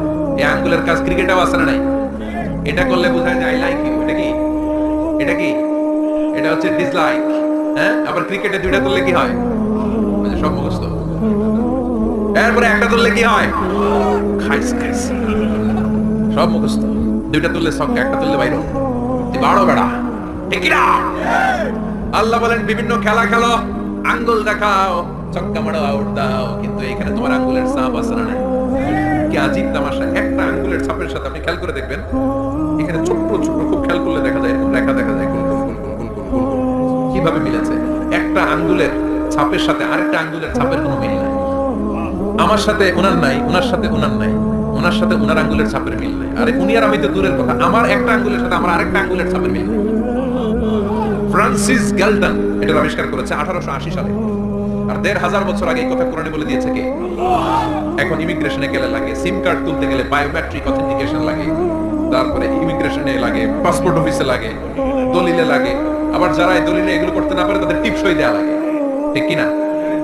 এই আঙ্গুলের কাজ ক্রিকেটেও আছে না নাই? এটা করলে বোঝায় যে আই লাইক ইউ। এটা কি? এটা কি? এটা হচ্ছে ডিসলাইক। হ্যাঁ, আবার ক্রিকেটে দুইটা তুললে কি হয়? সব মুখস্থ। এরপরে একটা তুললে কি হয়? খাইস খাইস। সব মুখস্থ। দুইটা তুললে ছক্কা, একটা তুললে বাইরে। তুই বাড়ো বেড়া, ঠিক না? আল্লাহ বলেন বিভিন্ন খেলা খেলো, আঙ্গুল দেখাও, ছক্কা মারো, আউট দাও, কিন্তু এখানে তোমার আঙ্গুলের ছাপ আছে না? কি আজীব তামাশা। একটা আঙ্গুলের ছাপের সাথে আপনি খেয়াল করে দেখবেন, এখানে ছোট্ট ছোট্ট খুব খেয়াল করলে দেখা যায় এরকম রেখা দেখা যায়। কিভাবে মিলেছে? একটা আঙ্গুলের ছাপের সাথে আরেকটা আঙ্গুলের ছাপের কোনো মিল নাই। আমার সাথে ওনার নাই, ওনার সাথে ওনার নাই, ওনার সাথে ওনার আঙ্গুলের ছাপের মিল নাই। আরে উনি আর আমি তো দূরের কথা, আমার একটা আঙ্গুলের সাথে আমার আরেকটা আঙ্গুলের ছাপের মিল নাই। ফ্রান্সিস গ্যালটন এটার আবিষ্কার করেছে 1880 সালে। আর 1500 বছর আগে এই কথা কোরআনে বলে দিয়েছে কে? এখন ইমিগ্রেশনে গেলে লাগে, সিম কার্ড তুলতে গেলে বায়োমেট্রিক অথেন্টিকেশন লাগে, তারপরে ইমিগ্রেশনে লাগে, পাসপোর্ট অফিসে লাগে, দলিলে লাগে, আবার যারা এই দলিলে এগুলো করতে না পারে তাদের টিপ সই দেওয়া লাগে, ঠিক কিনা?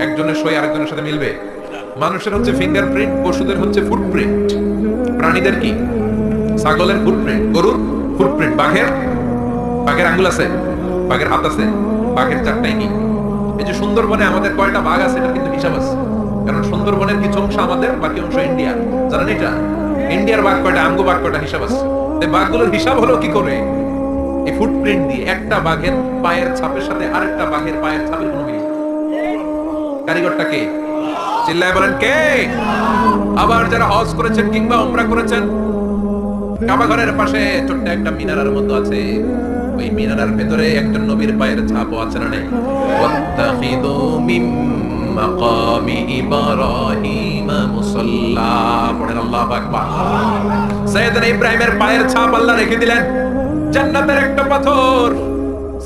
একজনের সই আরেকজনের সাথে মিলবে? মানুষের হচ্ছে ফিঙ্গারপ্রিন্ট, পশুদের হচ্ছে ফুটপ্রিন্ট। প্রাণীদের কি? ছাগলের ফুটপ্রিন্ট, গরুর ফুটপ্রিন্ট, বাঘের আঙ্গুল আছে, বাঘের হাত আছে, বাঘের চারটাই কি? এই যে সুন্দরবনে আমাদের কয়টা বাঘ আছে এটা কিন্তু হিসাব আছে, কারণ সুন্দরবনের কিছু অংশ আমাদের, বাকি অংশ ইন্ডিয়া। জানেন এটা? ইন্ডিয়ার বাঘ কয়টা, আমগো বাঘ কয়টা হিসাব আছে। এই বাঘগুলোর হিসাব হলো কি করে? এই ফুটপ্রিন্ট দিয়ে। একটা বাঘের পায়ের ছাপের সাথে আরেকটা বাঘের পায়ের ছাপের কোনো মিল? কারিগরটা কে? চিল্লায় বলেন কে? আবার যারা হজ করেছেন কিংবা উমরা করেছেন, কাবা ঘরের পাশে ছোট্ট একটা মিনারের মতো আছে, ওই মিনারের ভেতরে একজন নবীর পায়ের ছাপও আছে না নেই? ওয়াত্তাখিযু মিন মাকামি ইব্রাহিম মুসাল্লা, পড়েন আল্লাহু আকবার। সাইয়েদনা ইব্রাহিমের পায়ের ছাপ আল্লাহ রেখে দিলেন জান্নাতের একটা পাথর।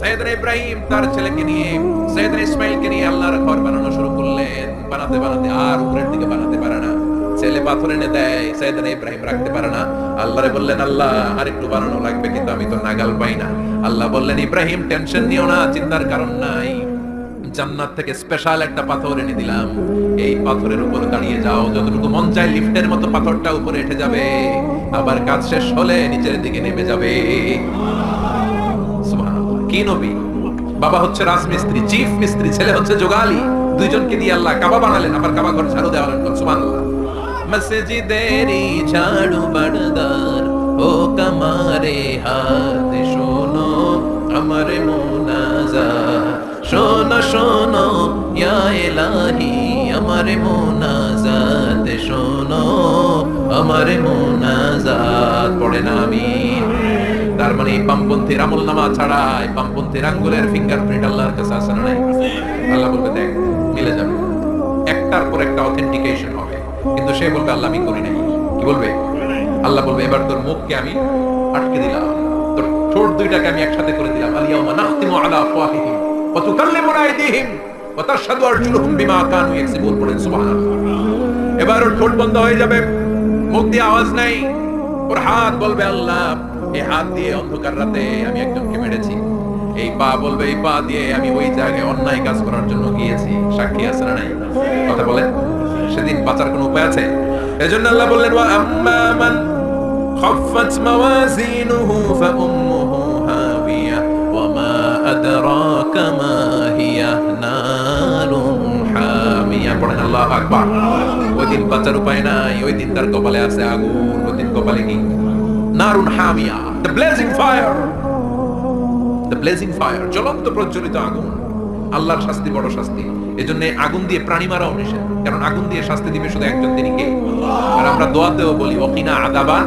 সাইয়েদনা ইব্রাহিম তার ছেলেকে নিয়ে, সাইয়েদনা ইসমাইলকে নিয়ে আল্লাহর ঘর বানানো শুরু করলেন। বানাতে বানাতে আর উপরের দিকে বানাতে পারে না, ছেলে পাথর এনে দেয়, সাইয়েদনা ইব্রাহিম রাখতে পারে না। আল্লাহরে বললেন, আল্লাহ আর একটু বানানো লাগবে, কিন্তু আমি তো নাগাল পাই না। আল্লাহ বললেন, ইব্রাহিম টেনশন নিও না, চিন্তার কারণ নাই, জান্নাত থেকে স্পেশাল একটা পাথর এনে দিলাম, এই পাথরের উপর দাঁড়িয়ে যাও, যতটুকু মন চায় লিফটের মতো পাথরটা উপরে উঠে যাবে, আবার কাজ শেষ হলে নিচের দিকে নেমে যাবে। সুবহানাল্লাহ, কি নবী! বাবা হচ্ছে রাজমিস্ত্রি, চিফ মিস্ত্রি, ছেলে হচ্ছে যোগালী, দুইজনকে দিয়ে আল্লাহ কাবা বানালেন, আবার কাবা ঘর ঝাড়ু দেওয়ালেন। সুবহানাল্লাহ। মসজিদেরি ঝাড়ু বারদার ও কামারে হাত, শোনো আমার মুনাজাত, শোনো শোনো ইয়া ইলাহি আমার মুনাজাত, শোনো আমার মুনাজাত, পড়েন আমিন। তার মানে বামপন্থীর আমল নামা ছাড়াই বামপন্থীর আঙ্গুলের ফিঙ্গারপ্রিন্ট আল্লাহর কাছে আছে না নাই? আল্লাহ বলবে দেখ মিলে যাবে, একটার পর একটা অথেন্টিকেশন হবে, কিন্তু সে বলবে আল্লাহ আমি করি নাই। কি বলবে? আল্লাহ বলবে এবার তোর মুখকে আমি আটকে দিলাম, তোর ঠোঁট দুইটাকে আমি একসাথে করে দিলাম। আলিয়াউমা নাখতিমু আলা আফওয়াহিহিম ওয়া তুকাল্লিমুনা আইদিহিম ওয়া তাশহাদু আরজুলুহুম বিমা কানু ইয়াকসিবুন, পড়েন সুবহানাল্লাহ। এবার ওর ঠোঁট বন্ধ হয়ে যাবে, মুখ দিয়ে আওয়াজ নাই, ওর হাত বলবে আল্লাহ এই হাত দিয়ে অন্ধকার রাতে আমি একজনকে মেরেছি, এই পা বলবে এই পা দিয়ে আমি ওই জায়গায় অন্যায় কাজ করার জন্য গিয়েছি। সাক্ষী আছে না নাই? কথা বলেন। সেদিন বাঁচার কোনো উপায় আছে? এজন্য আল্লাহ বললেন, ওয়া আম্মা মান খাফফাত মাওয়াজিনুহু ফাউম্মুহু হাবিয়া ওয়া মা আদরাকা মা হিয়া নারুন হামিয়া, পড়েন আল্লাহু আকবার। ওই দিন বাঁচার উপায় নাই, ওই দিন তার কপালে আছে আগুন। ওই দিন কপালে কি? নারুন হামিয়া, the blazing fire, the blazing fire, জ্বলন্ত প্রজ্বলিত আগুন। আল্লাহর শাস্তি বড় শাস্তি। এজন্য আগুন দিয়ে প্রাণী মারাও নিষেধ, কারণ আগুন দিয়ে শাস্তি দিবে শুধু একজন, তিনি কে? আর আমরা দোয়াতেও বলি ওয়াকিনা আযাবান,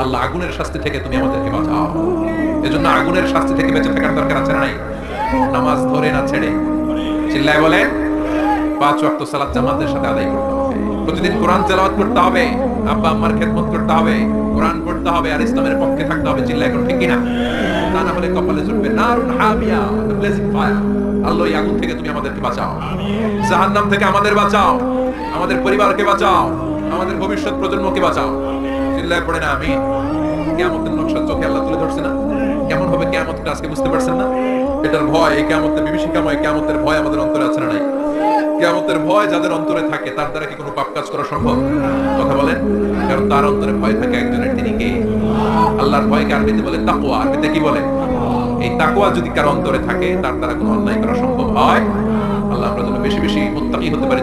আল্লাহ আগুনের শাস্তি থেকে তুমি আমাদেরকে বাঁচাও। এজন্য আগুনের শাস্তি থেকে বেঁচে থাকার দরকার আছে না নাই? নামাজ ধরে না ছেড়ে, চিল্লায় বলেন 5 ওয়াক্ত সালাত জামাতের সাথে আদায় করতে হবে, প্রতিদিন কোরআন তেলাওয়াত করতে হবে, আব্বা আম্মার খেদমত করতে হবে, কোরআন পড়তে হবে, আর ইসলামের পক্ষে থাকতে হবে। চিল্লায় এখন ঠিক কিনা? তা না হলে কপালে চড়বে নারুন হামিয়া, দ্য ব্লেজিং ফায়ার। আল্লাহ এই আগুন থেকে তুমি আমাদেরকে বাঁচাও, জাহান্নাম থেকে আমাদের বাঁচাও, আমাদের পরিবারকে বাঁচাও, আমাদের ভবিষ্যৎ প্রজন্মকে বাঁচাও। চিল্লায় পড়ে না আমিন। কিয়ামতের নকশা চোখে আল্লাহ তুলে ধরছে না? কেমন হবে কিয়ামতটা আজকে বুঝতে পারছেন না? এটার ভয়, এই কিয়ামতের বিভীষিকাময় কিয়ামতের ভয় আমাদের অন্তরে আছে না নাই? কিয়ামতের ভয় যাদের অন্তরে থাকে তার দ্বারা কি কোনো পাপ কাজ করা সম্ভব? কথা বলেন। কারণ তার অন্তরে ভয় থাকে একজনের, তিনি কে? আল্লাহর ভয়কে আরবিতে বলে তাকওয়া। আরবিতে কি বলে? এই তাকওয়া যদি কারো অন্তরে থাকে তার দ্বারা কোনো অন্যায় করা সম্ভব হয়। আল্লাহ আমরা যেন বেশি বেশি মুত্তাকি হতে পারি।